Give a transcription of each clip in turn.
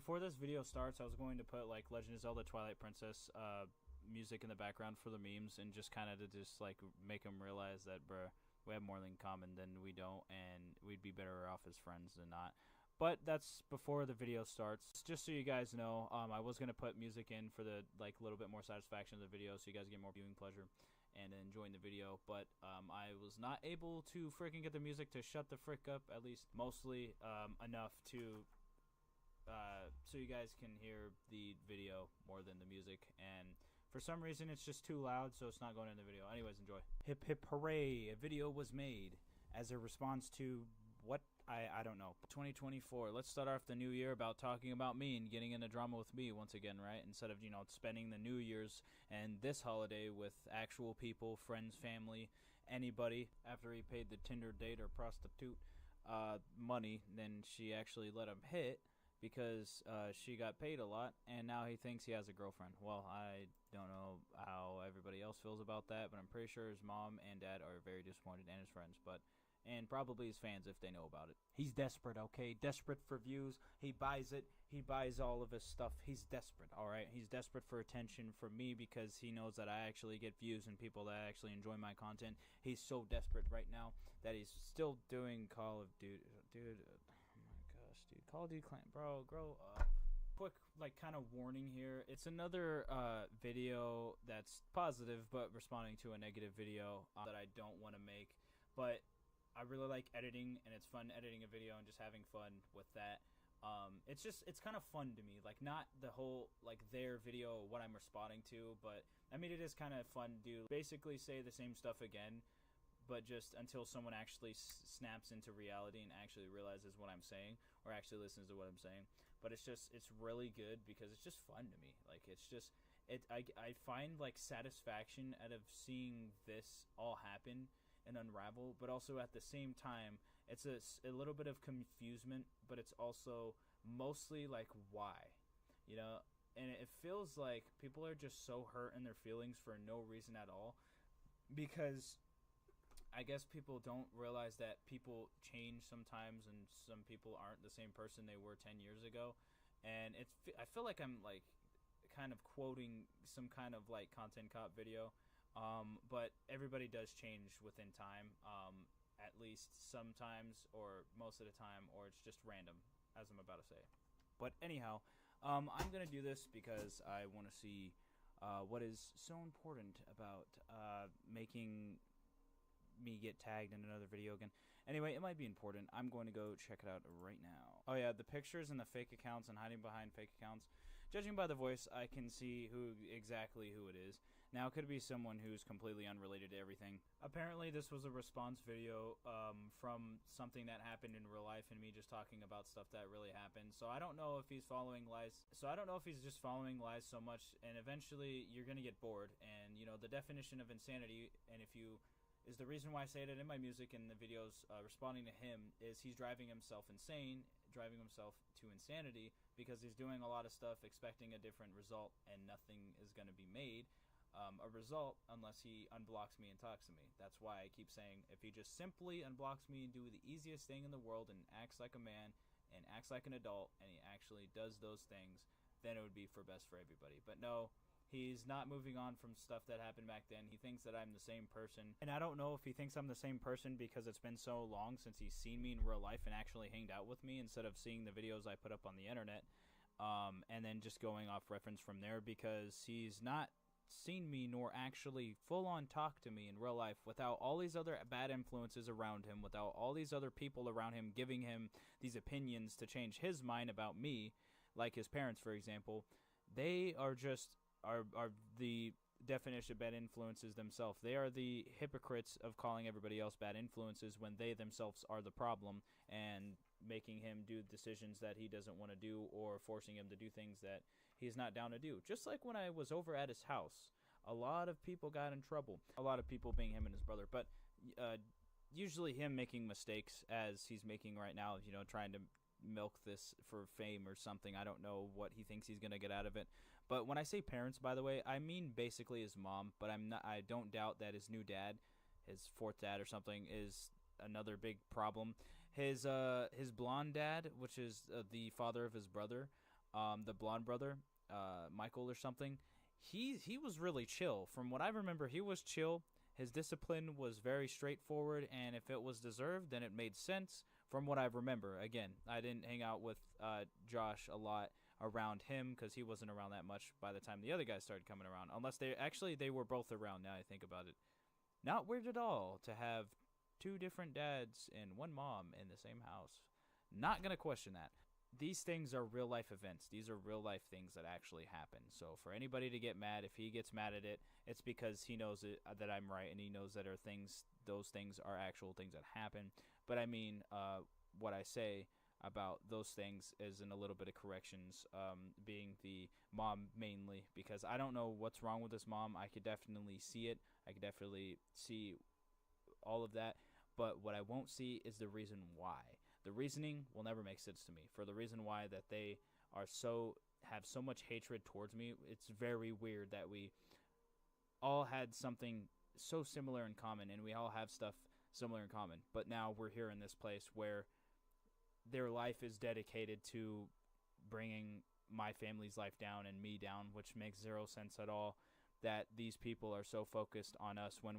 before this video starts, I was going to put like Legend of Zelda Twilight Princess music in the background for the memes, and just kind of to just like make them realize that, bruh, we have more in common than we don't, and we'd be better off as friends than not. But that's before the video starts. Just so you guys know, I was gonna put music in for the like little bit more satisfaction of the video, so you guys get more viewing pleasure and enjoying the video. But I was not able to freaking get the music to shut the frick up, at least mostly enough to so you guys can hear the video more than the music. And for some reason, it's just too loud, so it's not going in the video. Anyways, enjoy. Hip hip hooray! A video was made as a response to what? I don't know. 2024. Let's start off the new year about talking about me and getting into drama with me once again, right? Instead of, you know, spending the New Year's and this holiday with actual people, friends, family, anybody. After he paid the Tinder date or prostitute money, then she actually let him hit because she got paid a lot, and now he thinks he has a girlfriend. Well, I don't know how everybody else feels about that, but I'm pretty sure his mom and dad are very disappointed, and his friends, and probably his fans if they know about it. He's desperate, okay? Desperate for views. He buys it. He buys all of his stuff. He's desperate, all right? He's desperate for attention from me because he knows that I actually get views and people that actually enjoy my content. He's so desperate right now that he's still doing Call of Duty. Dude, oh my gosh, dude. Call of Duty Clan, bro, grow up. Quick, like, kind of warning here. It's another video that's positive but responding to a negative video that I don't want to make, but I really like editing, and it's fun editing a video and just having fun with that. It's kind of fun to me, like, not the whole, like, their video, what I'm responding to, but, I mean, it is kind of fun to do. Basically say the same stuff again, but just until someone actually snaps into reality and actually realizes what I'm saying, or actually listens to what I'm saying. But it's really good because it's just fun to me. Like, it's just, I find, like, satisfaction out of seeing this all happen and unravel, but also at the same time it's a little bit of confusement, but it's also mostly like, why, you know? And it feels like people are just so hurt in their feelings for no reason at all, because I guess people don't realize that people change sometimes, and some people aren't the same person they were 10 years ago. And I feel like I'm like kind of quoting some kind of like content cop video. But everybody does change within time, at least sometimes, or most of the time, or it's just random, as I'm about to say. But anyhow, I'm going to do this because I want to see what is so important about making me get tagged in another video again. Anyway, it might be important. I'm going to go check it out right now. Oh yeah, the pictures and the fake accounts and hiding behind fake accounts. Judging by the voice, I can see exactly who it is. Now, it could be someone who's completely unrelated to everything. Apparently, this was a response video from something that happened in real life, and me just talking about stuff that really happened. So I don't know if he's following lies. So I don't know if he's just following lies so much, and eventually you're gonna get bored. And you know, the definition of insanity, and if you is the reason why I say it in my music and the videos responding to him, is he's driving himself insane, driving himself to insanity, because he's doing a lot of stuff expecting a different result, and nothing is going to be made a result unless he unblocks me and talks to me. That's why I keep saying, if he just simply unblocks me and do the easiest thing in the world and acts like a man and acts like an adult, and he actually does those things, then it would be for best for everybody. But no, he's not moving on from stuff that happened back then. He thinks that I'm the same person. And I don't know if he thinks I'm the same person because it's been so long since he's seen me in real life and actually hanged out with me, instead of seeing the videos I put up on the internet, and then just going off reference from there, because he's not seen me nor actually full-on talk to me in real life without all these other bad influences around him, without all these other people around him giving him these opinions to change his mind about me, like his parents, for example. They are just are the definition of bad influences themselves. They are the hypocrites of calling everybody else bad influences when they themselves are the problem, and making him do decisions that he doesn't want to do, or forcing him to do things that he's not down to do. Just like when I was over at his house, a lot of people got in trouble. A lot of people being him and his brother, but usually him making mistakes as he's making right now, you know, trying to milk this for fame or something. I don't know what he thinks he's gonna get out of it. But when I say parents, by the way, I mean basically his mom. But I don't doubt that his new dad, his fourth dad or something, is another big problem. His blonde dad, which is the father of his brother, the blonde brother, Michael or something, he was really chill. From what I remember, he was chill. His discipline was very straightforward, and if it was deserved, then it made sense. From what I remember, again, I didn't hang out with Josh a lot around him because he wasn't around that much by the time the other guys started coming around. Unless they were both around. Now I think about it, not weird at all to have two different dads and one mom in the same house. Not gonna question that. These things are real life events. These are real life things that actually happen. So for anybody to get mad, if he gets mad at it, it's because he knows that I'm right, and he knows that those things are actual things that happen. But I mean, what I say about those things is in a little bit of corrections, being the mom mainly, because I don't know what's wrong with this mom. I could definitely see it. I could definitely see all of that. But what I won't see is the reason why. The reasoning will never make sense to me. For the reason why that they have so much hatred towards me, it's very weird that we all had something so similar in common, and we all have stuff similar in common. But now we're here in this place where their life is dedicated to bringing my family's life down and me down, which makes zero sense at all. That these people are so focused on us when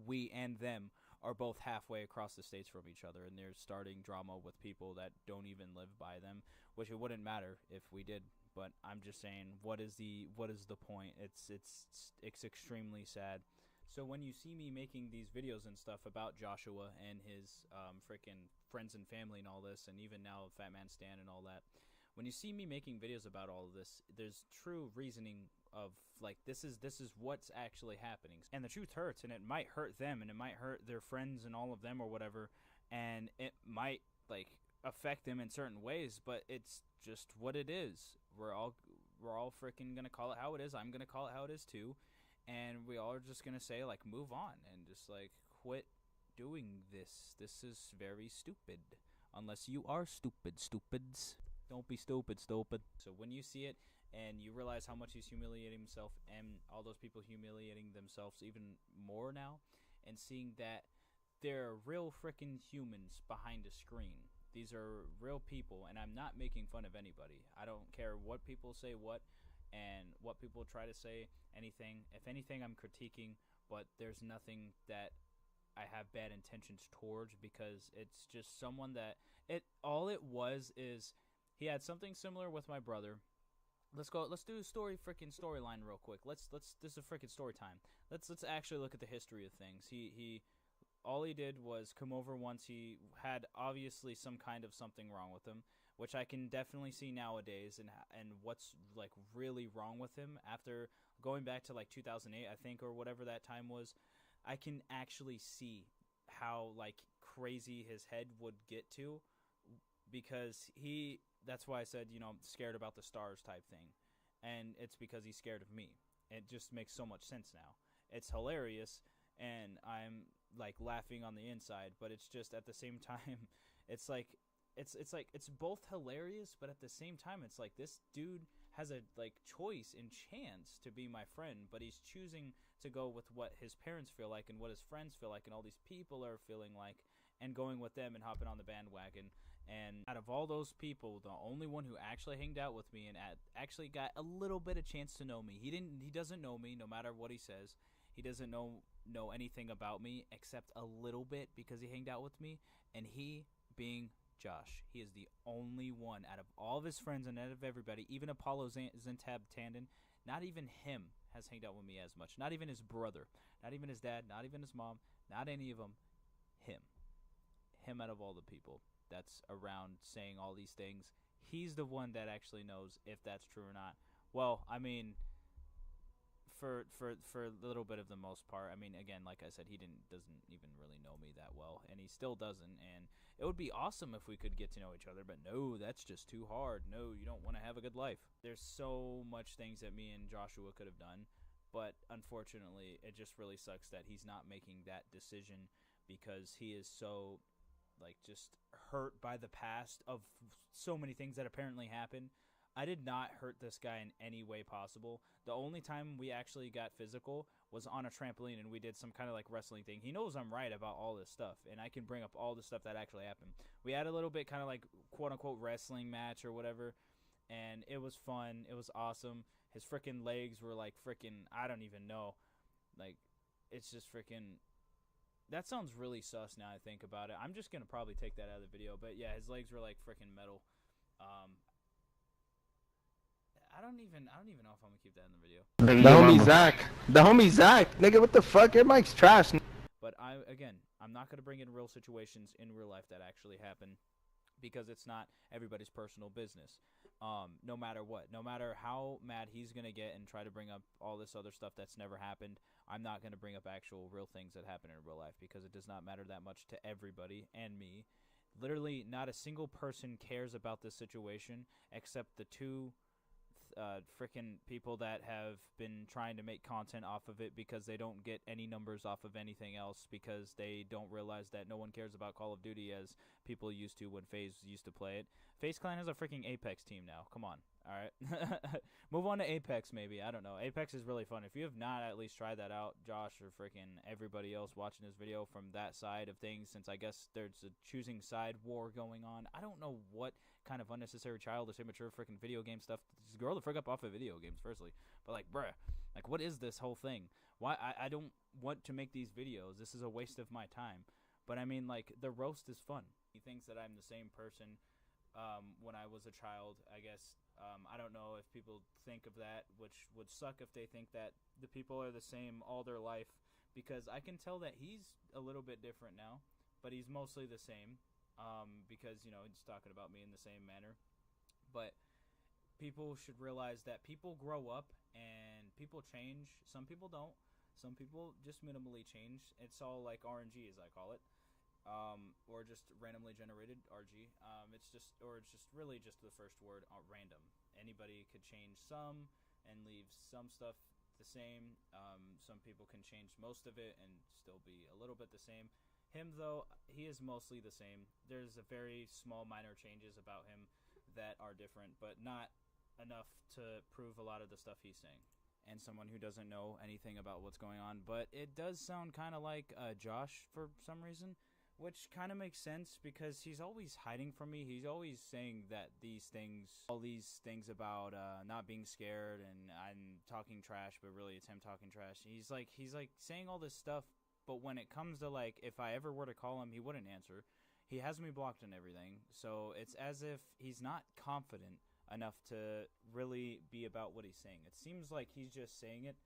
we and them are both halfway across the states from each other, and they're starting drama with people that don't even live by them, which it wouldn't matter if we did. But I'm just saying, what is the point? It's extremely sad. So when you see me making these videos and stuff about Joshua and his freaking friends and family and all this, and even now Fat Man Stan and all that, when you see me making videos about all of this, there's true reasoning of like this is what's actually happening, and the truth hurts, and it might hurt them, and it might hurt their friends and all of them or whatever, and it might like affect them in certain ways, but it's just what it is. We're all freaking gonna call it how it is. I'm gonna call it how it is too, and we all are just gonna say like move on and just like quit doing this. This is very stupid. Unless you are stupid, stupids. Don't be stupid, stupid. So when you see it and you realize how much he's humiliating himself, and all those people humiliating themselves even more now, and seeing that they're real freaking humans behind a screen. These are real people, and I'm not making fun of anybody. I don't care what people say and what people try to say, anything. If anything, I'm critiquing, but there's nothing that I have bad intentions towards, because it's just someone that all it was is he had something similar with my brother. Let's do a storyline real quick. This is a freaking story time. Let's actually look at the history of things. All he did was come over once. He had obviously some kind of something wrong with him, which I can definitely see nowadays, and what's like really wrong with him after going back to like 2008, I think, or whatever that time was. I can actually see how like crazy his head would get to, because that's why I said, scared about the stars type thing. And it's because he's scared of me. It just makes so much sense now. It's hilarious, and I'm like laughing on the inside, but it's just at the same time, it's like it's both hilarious, but at the same time, it's like this dude has a like choice and chance to be my friend, but he's choosing to go with what his parents feel like and what his friends feel like and all these people are feeling like, and going with them and hopping on the bandwagon. And out of all those people, the only one who actually hanged out with me and actually got a little bit of chance to know me. He doesn't know me, no matter what he says. He doesn't know anything about me except a little bit because he hanged out with me. And he being Josh, he is the only one out of all of his friends and out of everybody, even Apollo Zentab Tandon, not even him has hanged out with me as much. Not even his brother, not even his dad, not even his mom, not any of them. Him out of all the people that's around saying all these things, he's the one that actually knows if that's true or not. Well, I mean, for a little bit of the most part. I mean, again, like I said, he doesn't even really know me that well, and he still doesn't. And it would be awesome if we could get to know each other, but no, that's just too hard. No, you don't want to have a good life. There's so much things that me and Joshua could have done, but unfortunately, it just really sucks that he's not making that decision, because he is so like just hurt by the past of so many things that apparently happened. I did not hurt this guy in any way possible. The only time we actually got physical was on a trampoline, and we did some kind of like wrestling thing. He knows I'm right about all this stuff, and I can bring up all the stuff that actually happened. We had a little bit kind of like quote unquote wrestling match or whatever, and it was fun. It was awesome. His freaking legs were like freaking, I don't even know. Like, it's just freaking. That sounds really sus now I think about it. I'm just gonna probably take that out of the video. But yeah, his legs were like freaking metal. I don't even know if I'm gonna keep that in the video. The homie Zach, nigga, what the fuck? Your mic's trash. But I'm not gonna bring in real situations in real life that actually happen, because it's not everybody's personal business. No matter what, no matter how mad he's gonna get and try to bring up all this other stuff that's never happened, I'm not gonna bring up actual real things that happen in real life, because it does not matter that much to everybody and me. Literally, not a single person cares about this situation except the two freaking people that have been trying to make content off of it, because they don't get any numbers off of anything else, because they don't realize that no one cares about Call of Duty as people used to when FaZe used to play it. FaZe Clan has a freaking Apex team now. Come on. Alright? Move on to Apex, maybe. I don't know. Apex is really fun. If you have not at least tried that out, Josh or freaking everybody else watching this video from that side of things, since I guess there's a choosing side war going on. I don't know what kind of unnecessary, childish, immature freaking video game stuff. Just grow the frick up off of video games, firstly. But like, bruh, like, what is this whole thing? Why? I don't want to make these videos. This is a waste of my time. But I mean, like, the roast is fun. He thinks that I'm the same person when I was a child, I guess. I don't know if people think of that, which would suck if they think that the people are the same all their life, because I can tell that he's a little bit different now, but he's mostly the same, because, you know, he's talking about me in the same manner. But people should realize that people grow up and people change. Some people don't. Some people just minimally change. It's all like RNG, as I call it. Or just randomly generated RG. It's just really just the first word, random. Anybody could change some and leave some stuff the same. Some people can change most of it and still be a little bit the same. Him, though, he is mostly the same. There's a very small minor changes about him that are different, but not enough to prove a lot of the stuff he's saying. And someone who doesn't know anything about what's going on, but it does sound kind of like Josh for some reason. Which kind of makes sense, because he's always hiding from me. He's always saying that all these things about not being scared and I'm talking trash, but really it's him talking trash. He's like saying all this stuff, but when it comes to, like, if I ever were to call him, he wouldn't answer. He has me blocked and everything, so it's as if he's not confident enough to really be about what he's saying. It seems like he's just saying it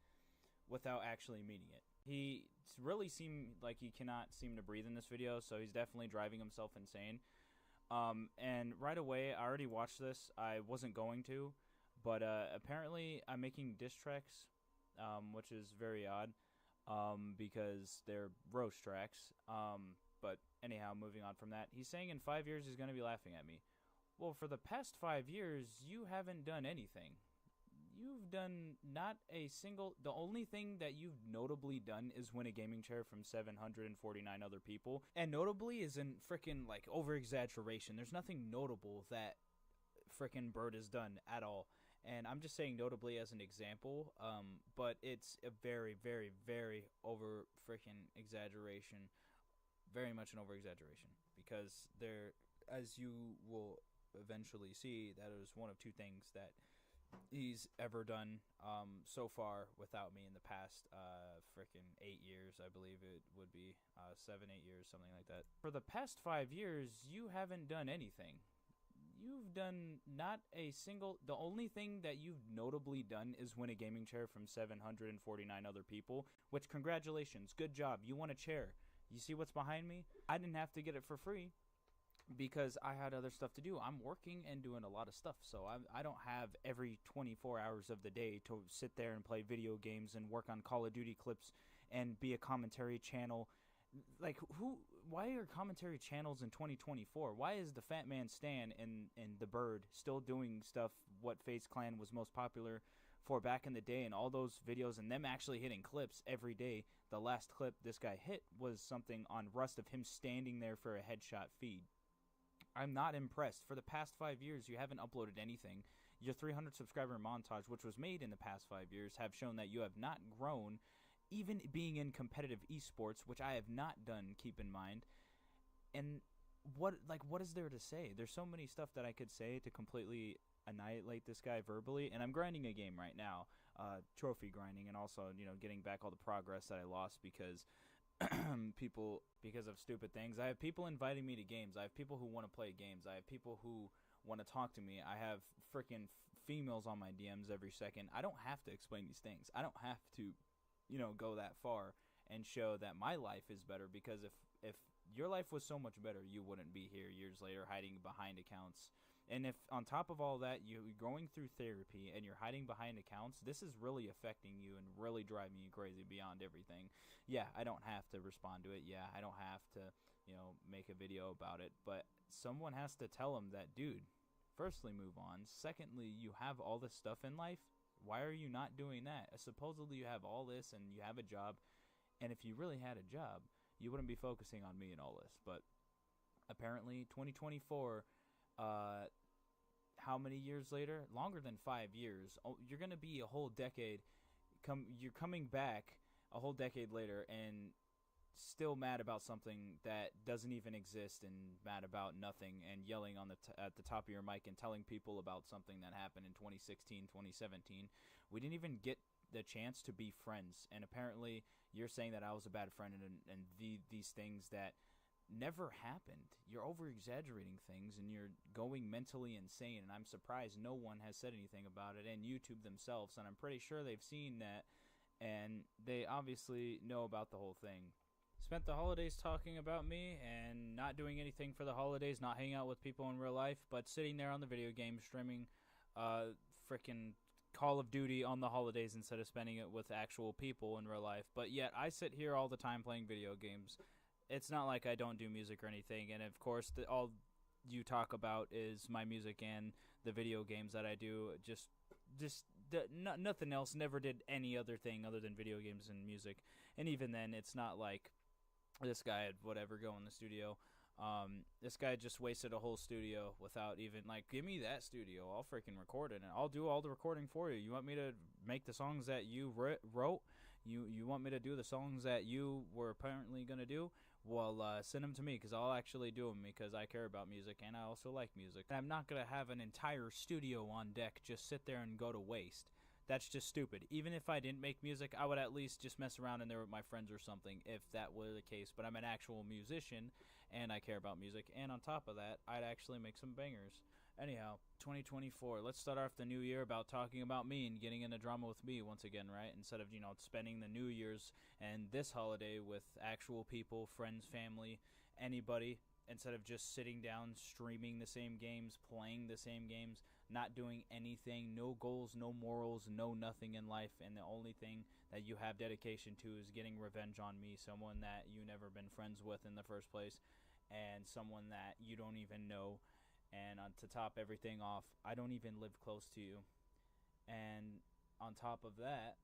without actually meaning it. He really seemed like he cannot seem to breathe in this video, so he's definitely driving himself insane. And right away, I already watched this. I wasn't going to, but apparently I'm making diss tracks, which is very odd, because they're roast tracks. But anyhow, moving on from that, he's saying in 5 years he's going to be laughing at me. Well, for the past 5 years, you haven't done anything. You've done not a single. The only thing that you've notably done is win a gaming chair from 749 other people, and notably is in freaking like over exaggeration. There's nothing notable that freaking Bird has done at all, and I'm just saying notably as an example. But it's a very, very, very over freaking exaggeration, very much an over exaggeration, because there, as you will eventually see, that is one of two things that he's ever done so far without me in the past freaking 8 years. I believe it would be 7-8 years, something like that. For the past 5 years, you haven't done anything. You've done not a single. The only thing that you've notably done is win a gaming chair from 749 other people, which, congratulations, good job, you won a chair. You see what's behind me? I didn't have to get it for free, because I had other stuff to do. I'm working and doing a lot of stuff, so I don't have every 24 hours of the day to sit there and play video games and work on Call of Duty clips and be a commentary channel. Like, why are commentary channels in 2024? Why is the Fat Man Stan and the Bird still doing stuff what FaZe Clan was most popular for back in the day, and all those videos and them actually hitting clips every day? The last clip this guy hit was something on Rust of him standing there for a headshot feed. I'm not impressed. For the past 5 years, you haven't uploaded anything. Your 300 subscriber montage, which was made in the past 5 years, have shown that you have not grown, even being in competitive esports, which I have not done, keep in mind. And what is there to say? There's so many stuff that I could say to completely annihilate this guy verbally. And I'm grinding a game right now, trophy grinding, and also, you know, getting back all the progress that I lost because because of stupid things. I have people inviting me to games. I have people who want to play games. I have people who want to talk to me. I have freaking females on my DMs every second. I don't have to explain these things. I don't have to, you know, go that far and show that my life is better, because if your life was so much better, you wouldn't be here years later hiding behind accounts. And if on top of all that, you're going through therapy and you're hiding behind accounts, this is really affecting you and really driving you crazy beyond everything. Yeah, I don't have to respond to it. Yeah, I don't have to, you know, make a video about it. But someone has to tell them that, dude, firstly, move on. Secondly, you have all this stuff in life. Why are you not doing that? Supposedly you have all this and you have a job. And if you really had a job, you wouldn't be focusing on me and all this. But apparently 2024, how many years later? Longer than 5 years. Oh, you're going to be a whole decade. You're coming back a whole decade later and still mad about something that doesn't even exist, and mad about nothing, and yelling on at the top of your mic and telling people about something that happened in 2016, 2017. We didn't even get the chance to be friends, and apparently you're saying that I was a bad friend, and these things that never happened. You're over-exaggerating things, and you're going mentally insane, and I'm surprised no one has said anything about it, and YouTube themselves, and I'm pretty sure they've seen that, and they obviously know about the whole thing. Spent the holidays talking about me and not doing anything for the holidays, not hanging out with people in real life, but sitting there on the video game streaming frickin' Call of Duty on the holidays instead of spending it with actual people in real life. But yet I sit here all the time playing video games. It's not like I don't do music or anything, and of course all you talk about is my music and the video games that I do. Nothing else. Never did any other thing other than video games and music. And even then, it's not like this guy had whatever go in the studio. This guy just wasted a whole studio without even, like, give me that studio. I'll freaking record it, and I'll do all the recording for you. You want me to make the songs that you wrote? You want me to do the songs that you were apparently going to do? Well, send them to me, because I'll actually do them, because I care about music, and I also like music. I'm not going to have an entire studio on deck just sit there and go to waste. That's just stupid. Even if I didn't make music, I would at least just mess around in there with my friends or something, if that were the case. But I'm an actual musician, and I care about music, and on top of that, I'd actually make some bangers. Anyhow, 2024, let's start off the new year about talking about me and getting into drama with me once again, right? Instead of, you know, spending the New Year's and this holiday with actual people, friends, family, anybody, instead of just sitting down, streaming the same games, playing the same games, not doing anything, no goals, no morals, no nothing in life, and the only thing that you have dedication to is getting revenge on me, someone that you never been friends with in the first place, and someone that you don't even know. And to top everything off, I don't even live close to you. And on top of that,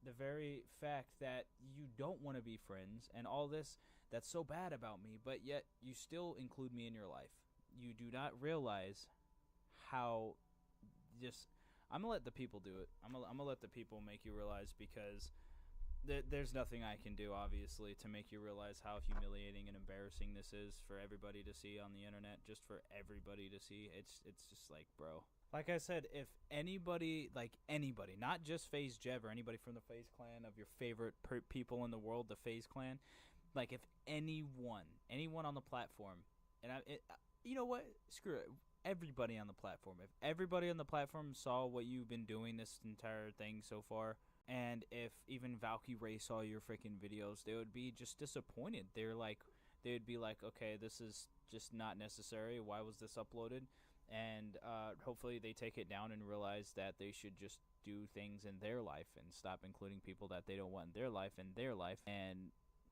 the very fact that you don't want to be friends and all this that's so bad about me, but yet you still include me in your life. You do not realize how I'm going to let the people do it. I'm gonna let the people make you realize, because there's nothing I can do, obviously, to make you realize how humiliating and embarrassing this is for everybody to see on the internet, just for everybody to see. It's just like, bro. Like I said, if anybody, not just FaZe Jev or anybody from the FaZe clan, of your favorite people in the world, the FaZe clan, like if anyone on the platform, and you know what? Screw it. Everybody on the platform. If everybody on the platform saw what you've been doing this entire thing so far, and if even Valky Ray saw your freaking videos, they would be just disappointed. They would be like, okay, this is just not necessary. Why was this uploaded? And hopefully they take it down and realize that they should just do things in their life and stop including people that they don't want in their life, and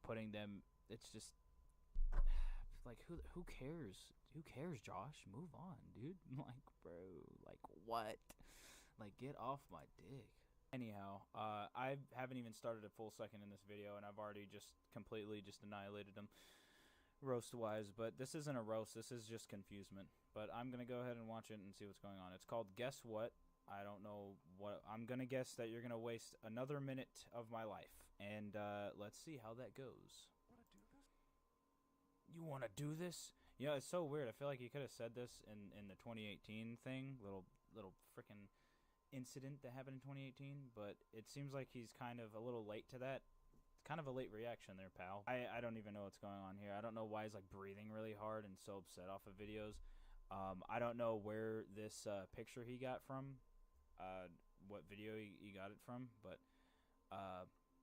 putting them. It's just like, who cares? Who cares, Josh? Move on, dude. Like, bro, like, what? Like, get off my dick. Anyhow, I haven't even started a full second in this video, and I've already just completely just annihilated them roast-wise. But this isn't a roast. This is just confusement. But I'm going to go ahead and watch it and see what's going on. It's called Guess What? I don't know what. I'm going to guess that you're going to waste another minute of my life. And let's see how that goes. You want to do this? You know, it's so weird. I feel like he could have said this in the 2018 thing, little freaking incident that happened in 2018, but it seems like he's kind of a little late to that. It's kind of a late reaction there, pal. I don't even know what's going on here. I don't know why he's like breathing really hard and so upset off of videos. I don't know where this picture he got from, what video he got it from, but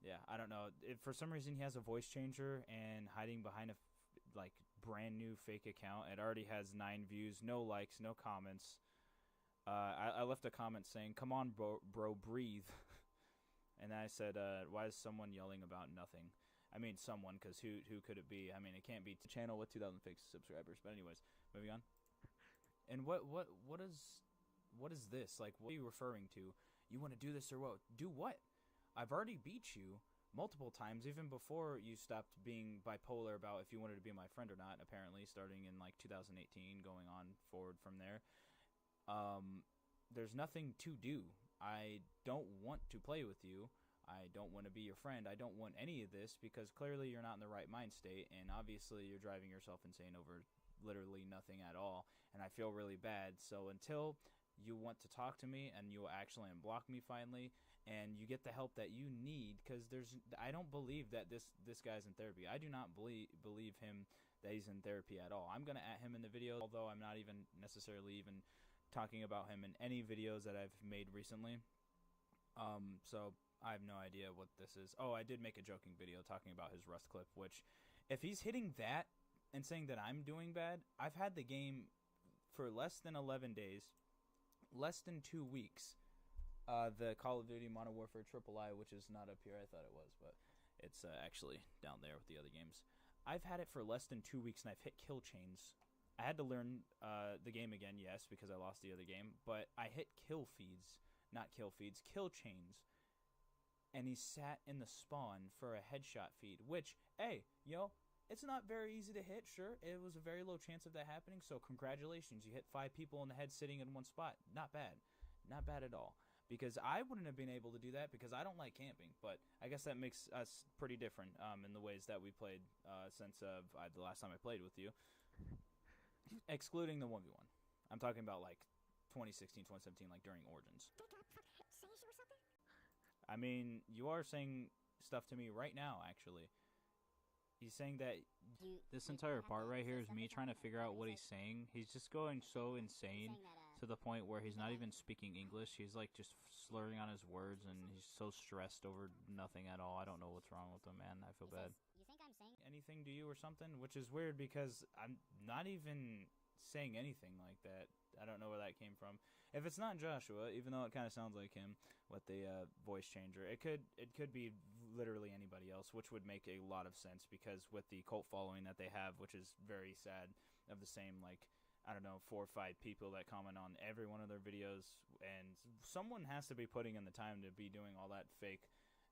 yeah, I don't know. For some reason, he has a voice changer and hiding behind a like brand new fake account. It already has 9 views, no likes, no comments. I left a comment saying, "Come on, bro, breathe." And then I said, "Why is someone yelling about nothing?" I mean, someone, because who could it be? I mean, it can't be a channel with 2,000 fake subscribers. But anyways, moving on. And what is this? Like, what are you referring to? You want to do this or what? Do what? I've already beat you multiple times, even before you stopped being bipolar about if you wanted to be my friend or not, apparently, starting in, like, 2018, going on forward from there. There's nothing to do. I don't want to play with you. I don't want to be your friend. I don't want any of this because clearly you're not in the right mind state, and obviously you're driving yourself insane over literally nothing at all, and I feel really bad. So until you want to talk to me and you will actually unblock me finally, and you get the help that you need, because I don't believe that this guy's in therapy. I do not believe him that he's in therapy at all. I'm gonna at him in the video, although I'm not even necessarily even talking about him in any videos that I've made recently. So I have no idea what this is. Oh, I did make a joking video talking about his Rust clip, which if he's hitting that and saying that I'm doing bad, I've had the game for less than 11 days, less than 2 weeks. The Call of Duty Modern Warfare III, which is not up here. I thought it was, but it's actually down there with the other games. I've had it for less than 2 weeks, and I've hit kill chains. I had to learn the game again, yes, because I lost the other game, but I hit kill feeds, not kill feeds, kill chains. And he sat in the spawn for a headshot feed, which, hey, yo, it's not very easy to hit, sure. It was a very low chance of that happening, so congratulations. You hit 5 people in the head sitting in one spot. Not bad. Not bad at all. Because I wouldn't have been able to do that because I don't like camping. But I guess that makes us pretty different in the ways that we played since the last time I played with you. Excluding the 1v1. I'm talking about, like, 2016, 2017, like, during Origins. I mean, you are saying stuff to me right now, actually. He's saying that this entire part right here is me trying to figure out what he's saying. He's just going so insane to the point where he's not even speaking English. He's, like, just slurring on his words, and he's so stressed over nothing at all. I don't know what's wrong with him, man. I feel bad. You think I'm saying Anything to you or something? Which is weird because I'm not even saying anything like that. I don't know where that came from. If it's not Joshua, even though it kind of sounds like him with the voice changer, it could be literally anybody else, which would make a lot of sense because with the cult following that they have, which is very sad, of the same, like, I don't know, 4 or 5 people that comment on every one of their videos, and someone has to be putting in the time to be doing all that fake,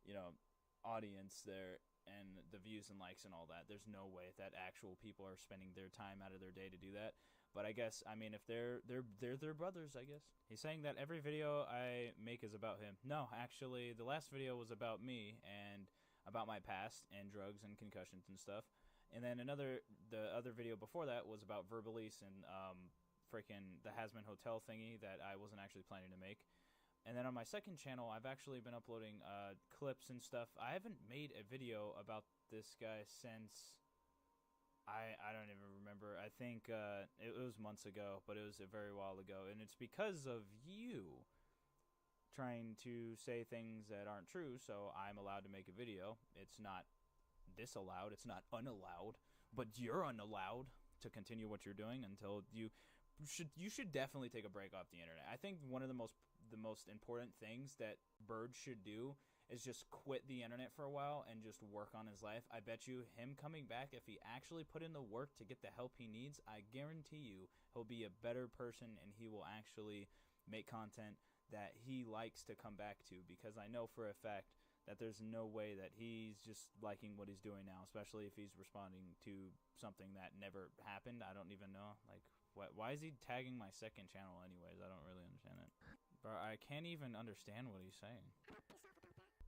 you know, audience there and the views and likes and all that. There's no way that actual people are spending their time out of their day to do that. But I guess, I mean, if they're their brothers, I guess. He's saying that every video I make is about him. No, actually, the last video was about me and about my past and drugs and concussions and stuff. And then the other video before that was about Verbalise and freaking the Hasman Hotel thingy that I wasn't actually planning to make. And then on my second channel, I've actually been uploading clips and stuff. I haven't made a video about this guy since I don't even remember. I think it was months ago, but it was a very while ago. And it's because of you trying to say things that aren't true, so I'm allowed to make a video. It's not disallowed, it's not unallowed, but you're unallowed to continue what you're doing until you should definitely take a break off the internet. I think one of the most important things that Bird should do is just quit the internet for a while and just work on his life. I bet you him coming back, if he actually put in the work to get the help he needs, I guarantee you he'll be a better person and he will actually make content that he likes to come back to, because I know for a fact that there's no way that he's just liking what he's doing now, especially if he's responding to something that never happened. I don't even know. Like, why is he tagging my second channel anyways? I don't really understand it. Bro, I can't even understand what he's saying.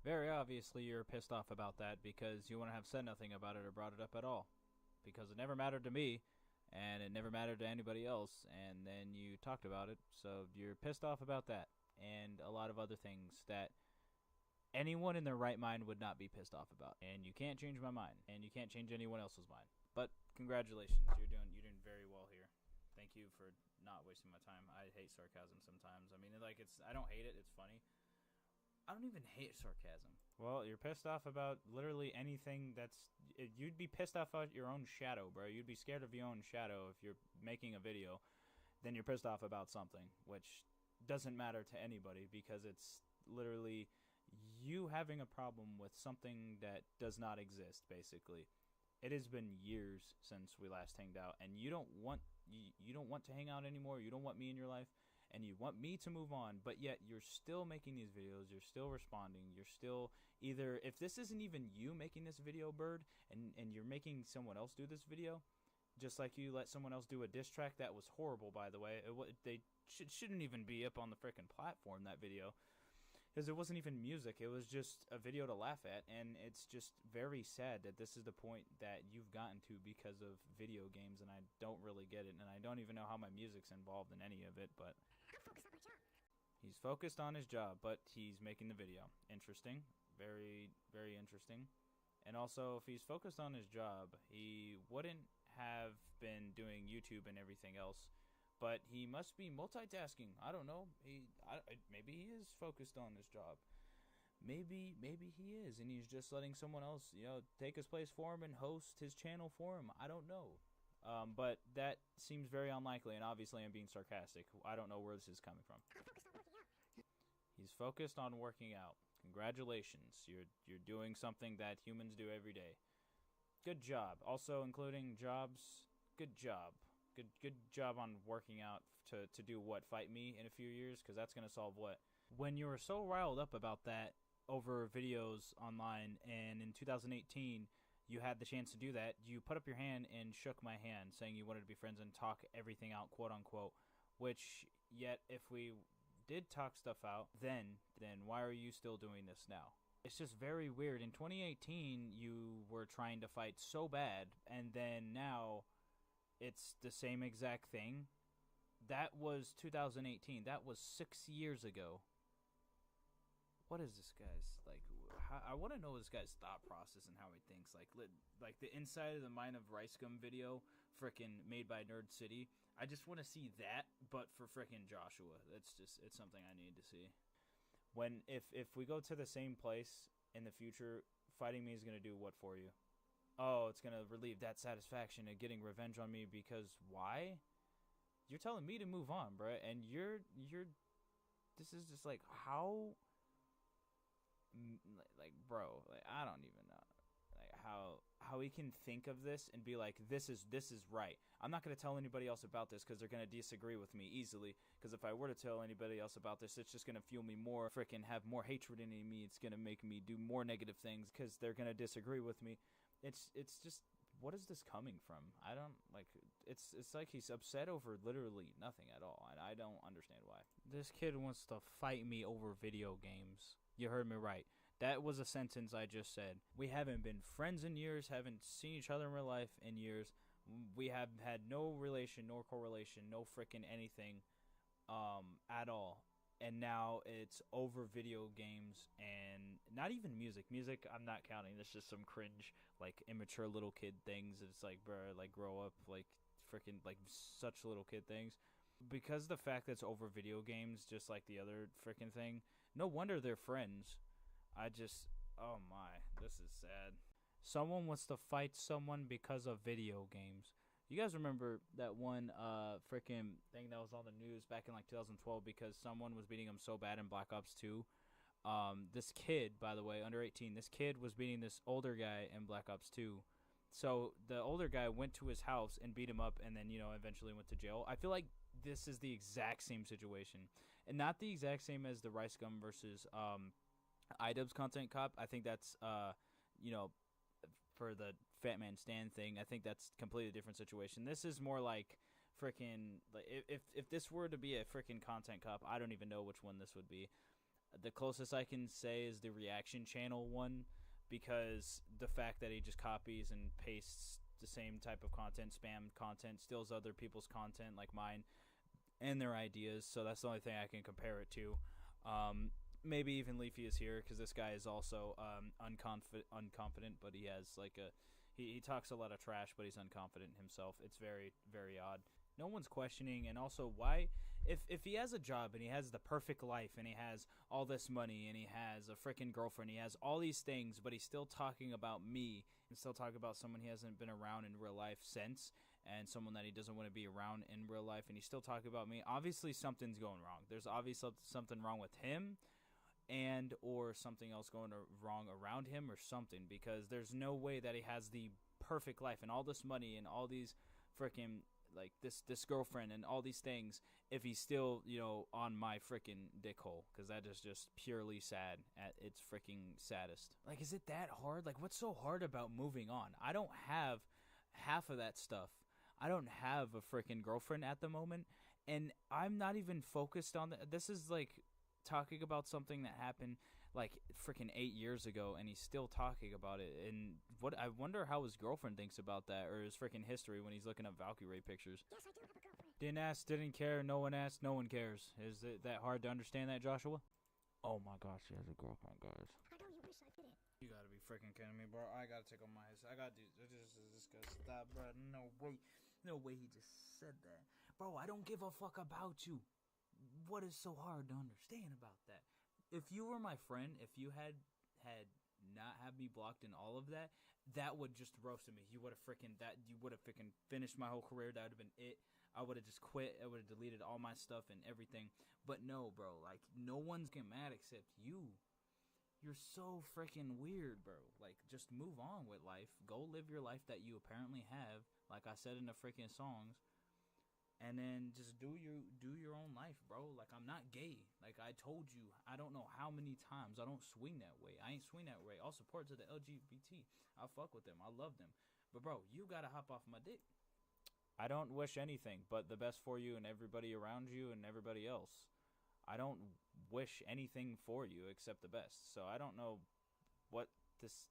Very obviously you're pissed off about that because you wouldn't have said nothing about it or brought it up at all. Because it never mattered to me, and it never mattered to anybody else, and then you talked about it, so you're pissed off about that, and a lot of other things that anyone in their right mind would not be pissed off about. And you can't change my mind, and you can't change anyone else's mind. But congratulations, you're doing very well here. Thank you for not wasting my time. I hate sarcasm sometimes. I mean, like, I don't hate it. It's funny. I don't even hate sarcasm. Well, you're pissed off about literally anything you'd be pissed off at your own shadow, bro. You'd be scared of your own shadow if you're making a video. Then you're pissed off about something, which doesn't matter to anybody because it's literally you having a problem with something that does not exist, basically. It has been years since we last hanged out, and you don't want to hang out anymore. You don't want me in your life, and you want me to move on, but yet you're still making these videos. You're still responding. You're still either, if this isn't even you making this video, Bird, and you're making someone else do this video, just like you let someone else do a diss track that was horrible, by the way. They shouldn't even be up on the frickin' platform, that video. Because it wasn't even music, it was just a video to laugh at, and it's just very sad that this is the point that you've gotten to because of video games, and I don't really get it, and I don't even know how my music's involved in any of it, but he's focused on his job, but he's making the video. Interesting. Very, very interesting. And also, if he's focused on his job, he wouldn't have been doing YouTube and everything else. But he must be multitasking. I don't know. Maybe he is focused on his job. Maybe he is, and he's just letting someone else, take his place for him and host his channel for him. I don't know. But that seems very unlikely, and obviously I'm being sarcastic. I don't know where this is coming from. He's focused on working out. Congratulations. You're doing something that humans do every day. Good job. Also including jobs. Good job. Good job on working out to do what? Fight me in a few years? Because that's going to solve what? When you were so riled up about that over videos online, and in 2018 you had the chance to do that, you put up your hand and shook my hand saying you wanted to be friends and talk everything out, quote unquote, which yet if we did talk stuff out then why are you still doing this now? It's just very weird. In 2018 you were trying to fight so bad, and then now it's the same exact thing. That was 2018. That was 6 years ago. What is this guy's, like, I want to know this guy's thought process and how he thinks. Like the inside of the mind of Ricegum video, frickin' made by Nerd City. I just want to see that, but for frickin' Joshua. It's something I need to see. If we go to the same place in the future, fighting me is going to do what for you? Oh, it's going to relieve that satisfaction of getting revenge on me because why? You're telling me to move on, bruh, and this is just like, how, like, bro, like, I don't even know, like, how he can think of this and be like, this is right. I'm not going to tell anybody else about this because they're going to disagree with me easily, because if I were to tell anybody else about this, it's just going to fuel me more, freaking have more hatred in me. It's going to make me do more negative things because they're going to disagree with me. It's just, what is this coming from? I don't, like, it's like he's upset over literally nothing at all, and I don't understand why. This kid wants to fight me over video games. You heard me right. That was a sentence I just said. We haven't been friends in years, haven't seen each other in real life in years. We have had no relation, nor correlation, no frickin' anything at all. And now it's over video games and not even music. Music, I'm not counting. That's just some cringe, like, immature little kid things. It's like, bruh, like, grow up, like, freaking, like, such little kid things. Because the fact that it's over video games, just like the other freaking thing, no wonder they're friends. Oh my, this is sad. Someone wants to fight someone because of video games. You guys remember that one freaking thing that was on the news back in like 2012 because someone was beating him so bad in Black Ops 2? This kid, by the way, under 18, this kid was beating this older guy in Black Ops 2. So the older guy went to his house and beat him up and then, eventually went to jail. I feel like this is the exact same situation. And not the exact same as the Ricegum versus iDubbbz Content Cop. I think that's, for the Fat Man Stan thing, I think that's completely different situation. This is more like freaking, like, if this were to be a freaking Content Cop, I don't even know which one this would be. The closest I can say is the reaction channel one, because the fact that he just copies and pastes the same type of content, spam content, steals other people's content like mine and their ideas. So that's the only thing I can compare it to. Maybe even Leafy is here because this guy is also unconfident, but he has like he talks a lot of trash, but he's unconfident himself. It's very, very odd. No one's questioning, and also why, if he has a job and he has the perfect life and he has all this money and he has a freaking girlfriend, he has all these things, but he's still talking about me and still talking about someone he hasn't been around in real life since, and someone that he doesn't want to be around in real life, and he's still talking about me, obviously something's going wrong. There's obviously something wrong with him, and or something else going wrong around him or something, because there's no way that he has the perfect life and all this money and all these freaking like this girlfriend and all these things if he's still, you know, on my freaking dick hole, because that is just purely sad at its freaking saddest. Like, is it that hard? Like, what's so hard about moving on? I don't have half of that stuff. I don't have a freaking girlfriend at the moment, and I'm not even focused on that. This is like talking about something that happened like freaking 8 years ago, and he's still talking about it. And what I wonder how his girlfriend thinks about that, or his freaking history when he's looking up Valkyrie pictures. Yes, I do have a girlfriend. Didn't ask, didn't care. No one asked, no one cares. Is it that hard to understand that, Joshua? Oh my gosh, he has a girlfriend, guys. I know you wish I did it. You gotta be freaking kidding me, bro. I gotta take on my. I gotta do this. Gotta stop, bro. No way. He just said that, bro. I don't give a fuck about you. What is so hard to understand about that? If you were my friend, if you had not had me blocked and all of that, that would just roasted me. You would have freaking finished my whole career. That would have been it. I would have just quit. I would have deleted all my stuff and everything. But no, bro. Like, no one's getting mad except you. You're so freaking weird, bro. Like, just move on with life. Go live your life that you apparently have, like I said in the freaking songs. And then just do your own life, bro. Like, I'm not gay. Like, I told you, I don't know how many times. I don't swing that way. I ain't swing that way. All support to the LGBT. I fuck with them. I love them. But, bro, you gotta hop off my dick. I don't wish anything but the best for you and everybody around you and everybody else. I don't wish anything for you except the best. So I don't know what this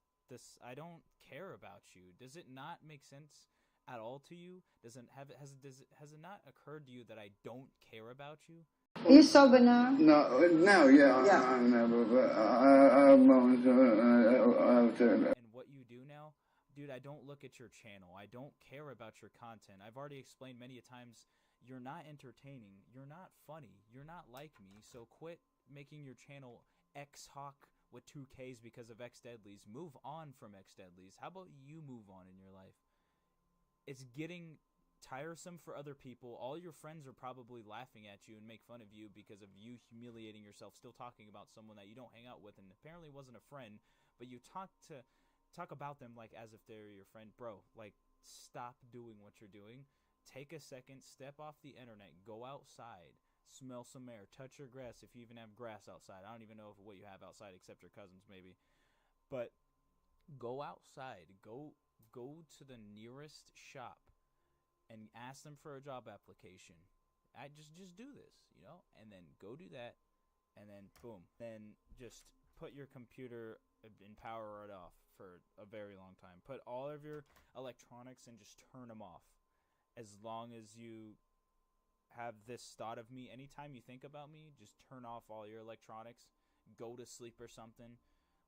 I don't care about you. Does it not make sense at all to you? Has it not occurred to you that I don't care about you? Are you sober now? No, yeah. Yeah. And what you do now, dude, I don't look at your channel. I don't care about your content. I've already explained many a times, you're not entertaining. You're not funny. You're not like me. So quit making your channel X-Hawk with 2 Ks because of X-Deadlies. Move on from X-Deadlies. How about you move on in your life? It's getting tiresome for other people. All your friends are probably laughing at you and make fun of you because of you humiliating yourself, still talking about someone that you don't hang out with and apparently wasn't a friend, but you talk about them like as if they're your friend. Bro, like, stop doing what you're doing. Take a second, step off the internet, go outside, smell some air, touch your grass if you even have grass outside. I don't even know what you have outside except your cousins maybe. But go outside, go to the nearest shop and ask them for a job application. I just do this, you know, and then go do that, and then boom, then just put your computer and power it off for a very long time. Put all of your electronics and just turn them off. As long as you have this thought of me, anytime you think about me, just turn off all your electronics, go to sleep or something.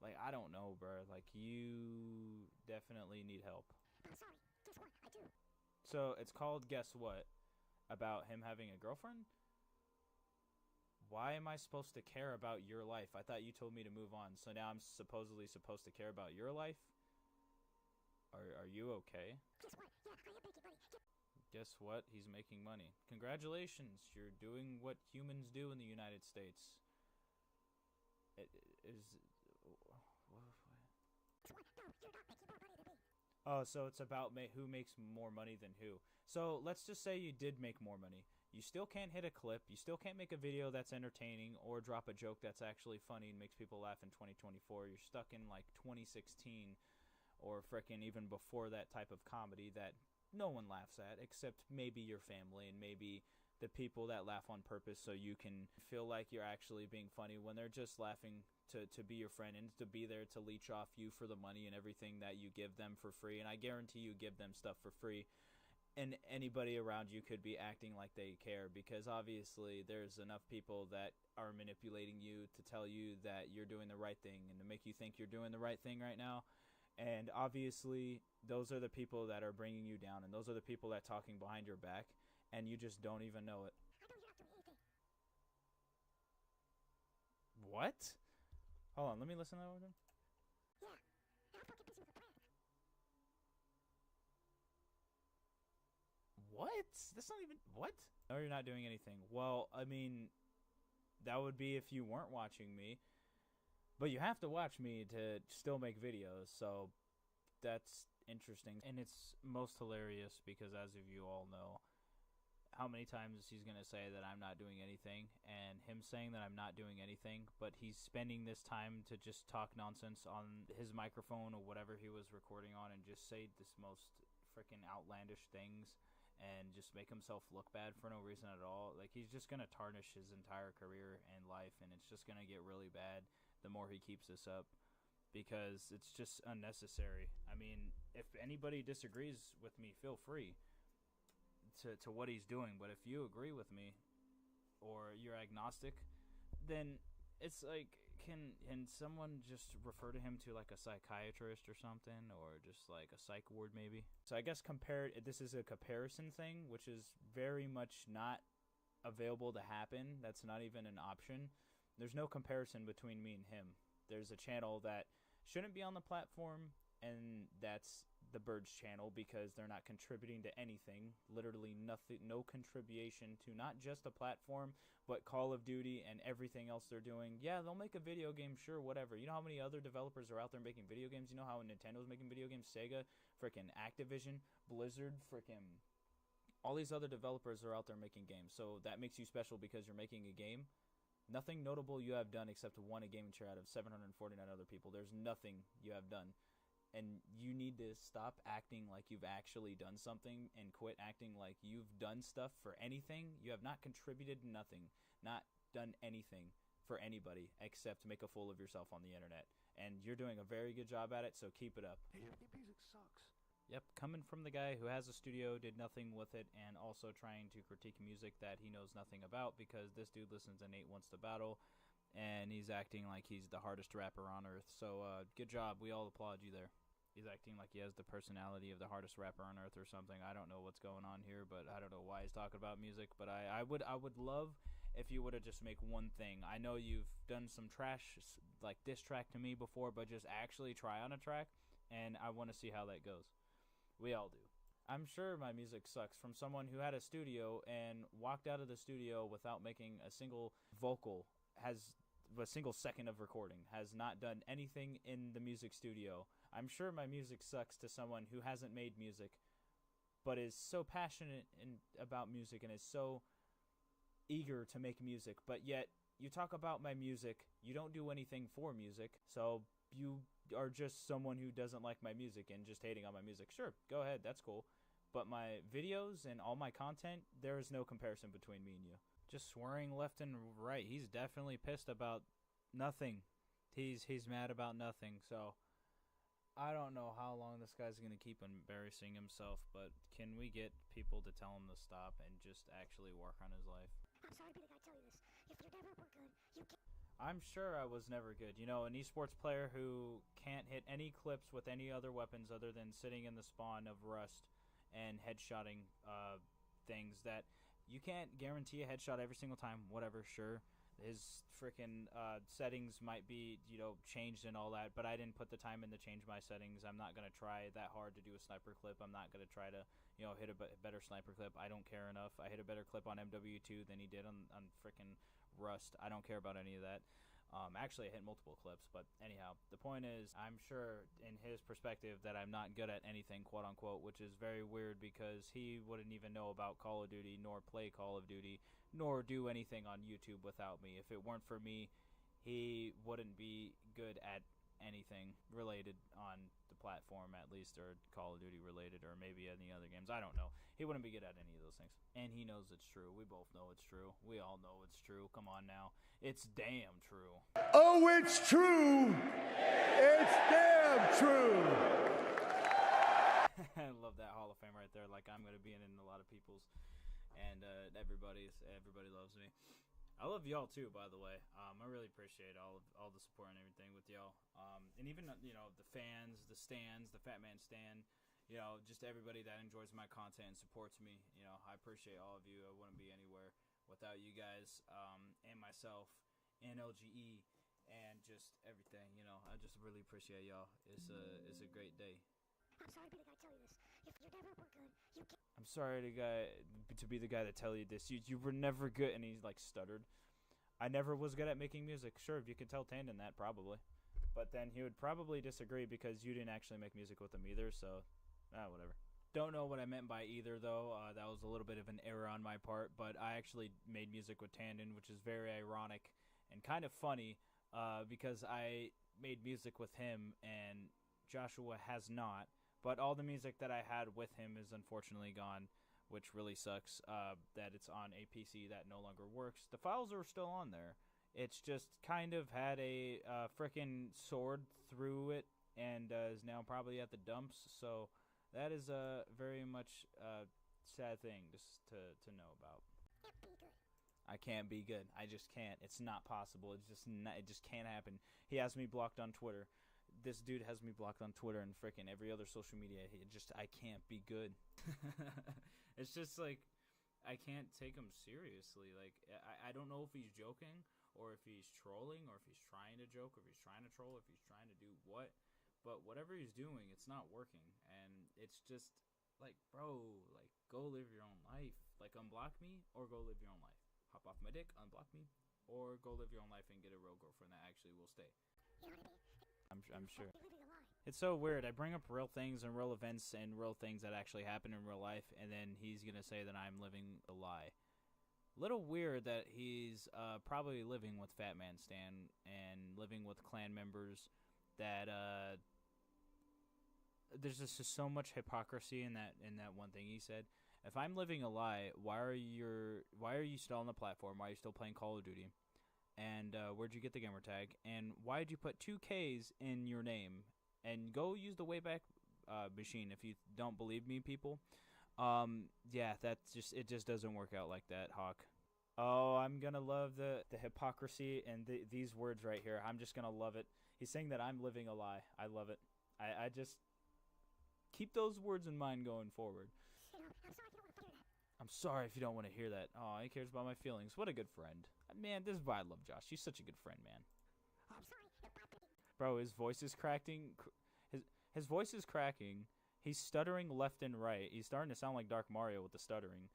Like, I don't know, bro. Like, you definitely need help. I'm sorry. Guess what? I do. So, it's called Guess What? About him having a girlfriend? Why am I supposed to care about your life? I thought you told me to move on. So now I'm supposedly supposed to care about your life? Are you okay? Guess what? Yeah, I am making money. Guess what? He's making money. Congratulations. You're doing what humans do in the United States. It is... Oh, so it's about who makes more money than who. So let's just say you did make more money. You still can't hit a clip. You still can't make a video that's entertaining or drop a joke that's actually funny and makes people laugh in 2024. You're stuck in like 2016 or frickin' even before that type of comedy that no one laughs at except maybe your family and maybe the people that laugh on purpose so you can feel like you're actually being funny when they're just laughing to be your friend and to be there to leech off you for the money and everything that you give them for free. And I guarantee you give them stuff for free. And anybody around you could be acting like they care, because obviously there's enough people that are manipulating you to tell you that you're doing the right thing and to make you think you're doing the right thing right now. And obviously those are the people that are bringing you down, and those are the people that are talking behind your back, and you just don't even know it. I know you're not doing anything. What? Hold on, let me listen to that one. Yeah. I'm fucking busy with a prank. What? That's not even... What? No, you're not doing anything. Well, I mean, that would be if you weren't watching me. But you have to watch me to still make videos, so that's interesting. And it's most hilarious because, as of you all know, how many times he's going to say that I'm not doing anything, and him saying that I'm not doing anything, but he's spending this time to just talk nonsense on his microphone or whatever he was recording on and just say this most freaking outlandish things and just make himself look bad for no reason at all. Like, he's just going to tarnish his entire career and life, and it's just going to get really bad the more he keeps this up, because it's just unnecessary. I mean, if anybody disagrees with me, feel free to what he's doing, but if you agree with me or you're agnostic, then it's like, can someone just refer to him to like a psychiatrist or something, or just like a psych ward maybe? So I guess this is a comparison thing, which is very much not available to happen. That's not even an option. There's no comparison between me and him. There's a channel that shouldn't be on the platform, and that's the Bird's channel, because they're not contributing to anything. Literally nothing, no contribution to not just the platform, but Call of Duty and everything else they're doing. Yeah, they'll make a video game, sure, whatever. You know how many other developers are out there making video games? You know how Nintendo's making video games? Sega, freaking Activision, Blizzard, freaking all these other developers are out there making games. So that makes you special because you're making a game. Nothing notable you have done except won a game chair out of 749 other people. There's nothing you have done. And you need to stop acting like you've actually done something and quit acting like you've done stuff for anything. You have not contributed nothing, not done anything for anybody except make a fool of yourself on the internet. And you're doing a very good job at it, so keep it up. Your music sucks. Yep, coming from the guy who has a studio, did nothing with it, and also trying to critique music that he knows nothing about, because this dude listens to Nate Wants to Battle, and he's acting like he's the hardest rapper on earth. So good job, we all applaud you there. He's acting like he has the personality of the hardest rapper on earth or something. I don't know what's going on here, but I don't know why he's talking about music. But I would love if you would have just make one thing. I know you've done some trash, like diss track to me before, but just actually try on a track, and I want to see how that goes. We all do. I'm sure my music sucks from someone who had a studio and walked out of the studio without making a single vocal, has a single second of recording, has not done anything in the music studio. I'm sure my music sucks to someone who hasn't made music, but is so passionate about music and is so eager to make music. But yet, you talk about my music, you don't do anything for music, so you are just someone who doesn't like my music and just hating on my music. Sure, go ahead, that's cool. But my videos and all my content, there is no comparison between me and you. Just swearing left and right. He's definitely pissed about nothing. He's mad about nothing, so I don't know how long this guy's going to keep embarrassing himself, but can we get people to tell him to stop and just actually work on his life? I'm sorry to be the guy to tell you this. If you never were good, you can't. I'm sure I was never good. You know, an esports player who can't hit any clips with any other weapons other than sitting in the spawn of Rust and headshotting things that you can't guarantee a headshot every single time. Whatever, sure. His freaking settings might be, you know, changed and all that, but I didn't put the time in to change my settings. I'm not going to try that hard to do a sniper clip. I'm not going to try to, you know, hit a better sniper clip. I don't care enough. I hit a better clip on MW2 than he did on freaking Rust. I don't care about any of that. Actually, I hit multiple clips, but anyhow, the point is, I'm sure in his perspective that I'm not good at anything, quote unquote, which is very weird because he wouldn't even know about Call of Duty, nor play Call of Duty, nor do anything on YouTube without me. If it weren't for me, he wouldn't be good at anything related on the the platform at least, or Call of Duty related, or maybe any other games. I don't know. He wouldn't be good at any of those things, and he knows it's true. We both know it's true. We all know it's true. Come on now, it's damn true. Oh, it's true. It's damn true. I love that Hall of Fame right there. Like, I'm gonna be in a lot of people's, and everybody loves me. I love y'all too, by the way. I really appreciate all the support and everything with y'all. And even the fans, the stands, the Fat Man Stand, just everybody that enjoys my content and supports me. I appreciate all of you. I wouldn't be anywhere without you guys, and myself, and LGE, and just everything. I just really appreciate y'all. It's a great day. I'm sorry to be the guy to tell you this. I'm sorry to be the guy to tell you this. You were never good, and he like stuttered. I never was good at making music. Sure, if you could tell Tandon that, probably. But then he would probably disagree because you didn't actually make music with him either, so whatever. Don't know what I meant by either, though. That was a little bit of an error on my part, but I actually made music with Tandon, which is very ironic and kind of funny because I made music with him and Joshua has not. But all the music that I had with him is unfortunately gone, which really sucks that it's on a PC that no longer works. The files are still on there. It's just kind of had a frickin' sword through it and is now probably at the dumps. So that is a very much sad thing just to know about. I can't be good. I just can't. It's not possible. It just can't happen. He has me blocked on Twitter. This dude has me blocked on Twitter and frickin' every other social media. I can't be good. It's just like, I can't take him seriously. Like, I don't know if he's joking, or if he's trolling, or if he's trying to joke, or if he's trying to troll, if he's trying to do what. But whatever he's doing, it's not working. And it's just, like, bro, like, go live your own life. Like, unblock me, or go live your own life. Hop off my dick, unblock me, or go live your own life and get a real girlfriend that actually will stay. You know what I mean? I'm sure. You're living a lie. It's so weird. I bring up real things and real events and real things that actually happen in real life, and then he's going to say that I'm living a lie. Little weird that he's probably living with Fat Man Stan and living with clan members that there's just so much hypocrisy in that one thing he said. If I'm living a lie, why are you still on the platform? Why are you still playing Call of Duty? And where'd you get the gamer tag? And why did you put 2 Ks in your name? And go use the Wayback Machine if you don't believe me, people. Yeah, it just doesn't work out like that, Hawk. Oh, I'm gonna love the hypocrisy and these words right here. I'm just gonna love it. He's saying that I'm living a lie. I love it. I just keep those words in mind going forward. I'm sorry if you don't want to hear that. Oh, he cares about my feelings. What a good friend. Man, this is why I love Josh. He's such a good friend, man. Bro, his voice is cracking. His voice is cracking. He's stuttering left and right. He's starting to sound like Dark Mario with the stuttering.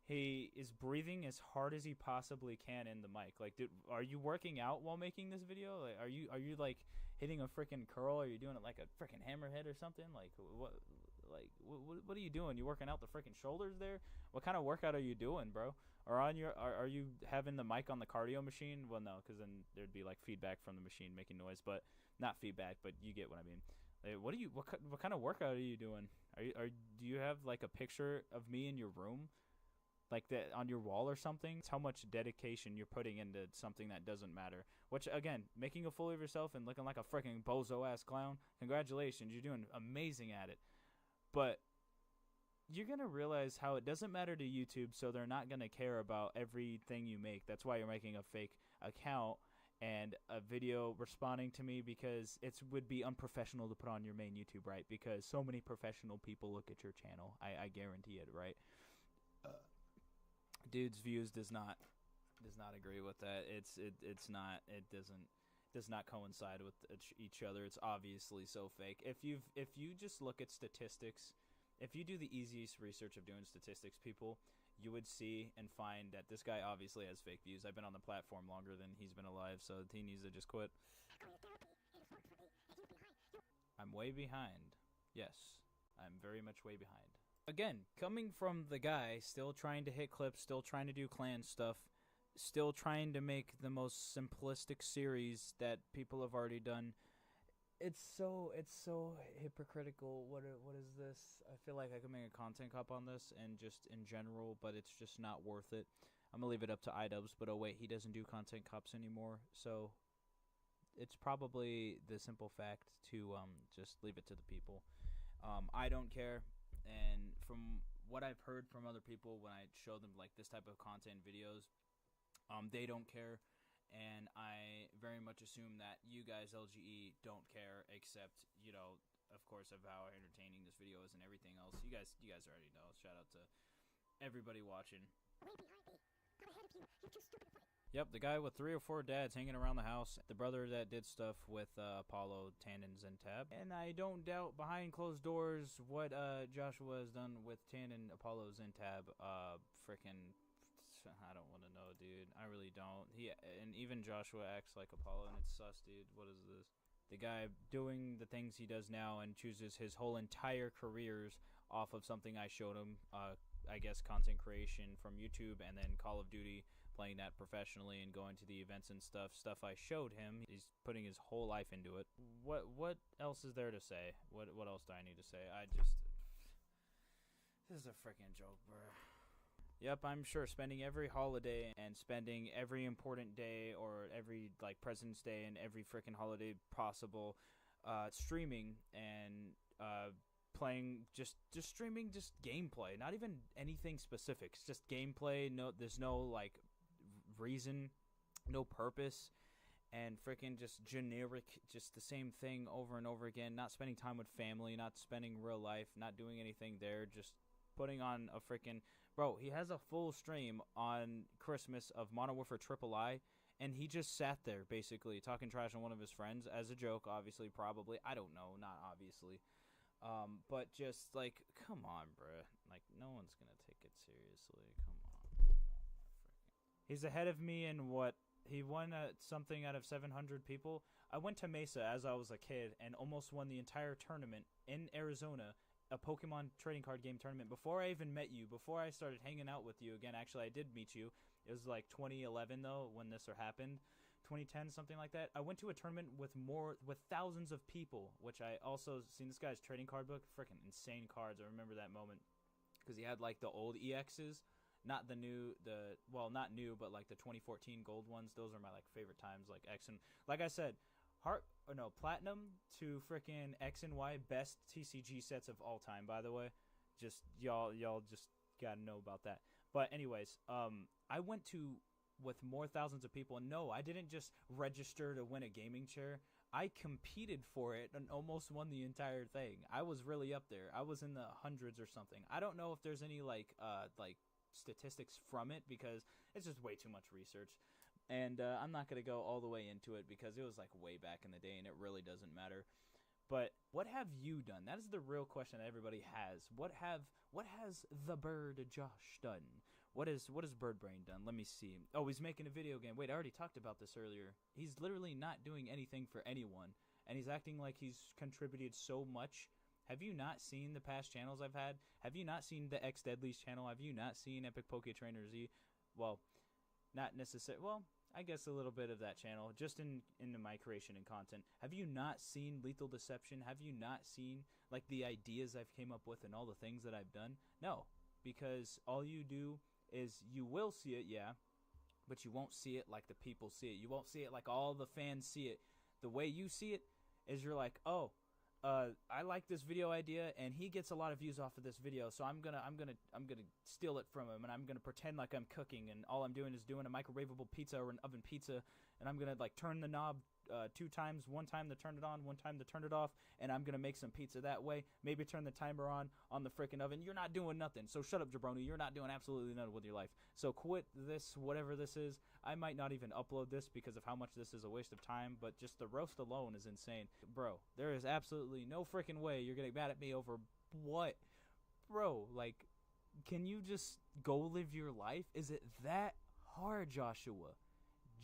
He is breathing as hard as he possibly can in the mic. Like, dude, are you working out while making this video? Like, are you like hitting a freaking curl? Are you doing it like a freaking hammerhead or something? Like, what are you doing? You working out the freaking shoulders there? What kind of workout are you doing, bro? Or are you having the mic on the cardio machine? Well, no, because then there'd be like feedback from the machine making noise, but not feedback. But you get what I mean. Like, what kind of workout are you doing? Do you have like a picture of me in your room, like that on your wall or something? It's how much dedication you're putting into something that doesn't matter. Which again, making a fool of yourself and looking like a freaking bozo ass clown. Congratulations, you're doing amazing at it. But you're going to realize how it doesn't matter to YouTube, so they're not going to care about everything you make. That's why you're making a fake account and a video responding to me, because it would be unprofessional to put on your main YouTube, right? Because so many professional people look at your channel. I guarantee it, right? Dude's views does not agree with that. It does not coincide with each other. It's obviously so fake. If you just look at statistics, if you do the easiest research of doing statistics, people, you would see and find that this guy obviously has fake views. I've been on the platform longer than he's been alive, so he needs to just quit. I'm way behind. Yes, I'm very much way behind. Again, coming from the guy still trying to hit clips, still trying to do clan stuff, still trying to make the most simplistic series that people have already done, it's so hypocritical. What is this? I feel like I could make a content cop on this and just in general, but it's just not worth it. I'm gonna leave it up to iDubbbz, but oh wait, he doesn't do content cops anymore, so it's probably the simple fact to just leave it to the people. I don't care, and from what I've heard from other people when I show them like this type of content videos, they don't care. And I very much assume that you guys, LGE, don't care, except, you know, of course, of how entertaining this video is and everything else. You guys already know. Shout out to everybody watching. Way behind me. Got ahead of you. You're too stupid to fight. Yep, the guy with 3 or 4 dads hanging around the house. The brother that did stuff with Apollo, Tannins, and Tab. And I don't doubt behind closed doors what Joshua has done with Tannen, Apollo's, and Tab. Frickin'... I don't want to know, dude. I really don't. And even Joshua acts like Apollo, and it's sus, dude. What is this? The guy doing the things he does now and chooses his whole entire careers off of something I showed him. I guess content creation from YouTube, and then Call of Duty, playing that professionally and going to the events and stuff. Stuff I showed him. He's putting his whole life into it. What else is there to say? What else do I need to say? This is a freaking joke, bro. Yep, I'm sure spending every holiday and spending every important day or every, like, President's Day and every freaking holiday possible streaming and playing, just streaming just gameplay. Not even anything specific. It's just gameplay. No, there's no, like, reason, no purpose, and freaking just generic, just the same thing over and over again. Not spending time with family, not spending real life, not doing anything there, just putting on a freaking... Bro, he has a full stream on Christmas of Modern Warfare III, and he just sat there, basically, talking trash on one of his friends, as a joke, obviously, probably. I don't know, not obviously. But just, like, come on, bruh. Like, no one's gonna take it seriously. Come on. He's ahead of me in what? He won something out of 700 people. I went to Mesa as I was a kid and almost won the entire tournament in Arizona, a Pokemon trading card game tournament, before I even met you, before I started hanging out with you again. Actually, I did meet you. It was like 2011 though when this happened, 2010, something like that. I went to a tournament with thousands of people, which I also seen this guy's trading card book. Freaking insane cards. I remember that moment because he had like the old EXs, not the new, not new, but like the 2014 gold ones. Those are my like favorite times, like X and, like I said, Platinum to frickin' X and Y, best TCG sets of all time, by the way. Just, y'all just gotta know about that. But anyways, I went to, with more thousands of people, and no, I didn't just register to win a gaming chair. I competed for it and almost won the entire thing. I was really up there. I was in the hundreds or something. I don't know if there's any, like statistics from it, because it's just way too much research. And I'm not going to go all the way into it because it was like way back in the day and it really doesn't matter. But what have you done? That is the real question that everybody has. What has the bird Josh done? What has Birdbrain done? Let me see. Oh, he's making a video game. Wait, I already talked about this earlier. He's literally not doing anything for anyone, and he's acting like he's contributed so much. Have you not seen the past channels I've had? Have you not seen the X Deadly's channel? Have you not seen Epic Poke Trainer Z? Well, not necessarily. Well, I guess a little bit of that channel, just into my creation and content. Have you not seen Lethal Deception? Have you not seen like the ideas I've came up with and all the things that I've done? No, because all you do is you will see it, yeah, but you won't see it like the people see it. You won't see it like all the fans see it. The way you see it is you're like, oh, I like this video idea, and he gets a lot of views off of this video, so I'm gonna steal it from him, and I'm gonna pretend like I'm cooking, and all I'm doing is doing a microwavable pizza or an oven pizza, and I'm gonna like turn the knob 2 times, one time to turn it on, one time to turn it off, and I'm gonna make some pizza that way. Maybe turn the timer on the freaking oven. You're not doing nothing, so shut up, jabroni. You're not doing absolutely nothing with your life. So quit this, whatever this is. I might not even upload this because of how much this is a waste of time, but just the roast alone is insane. Bro, there is absolutely no freaking way you're getting mad at me over what? Bro, like, can you just go live your life? Is it that hard, Joshua?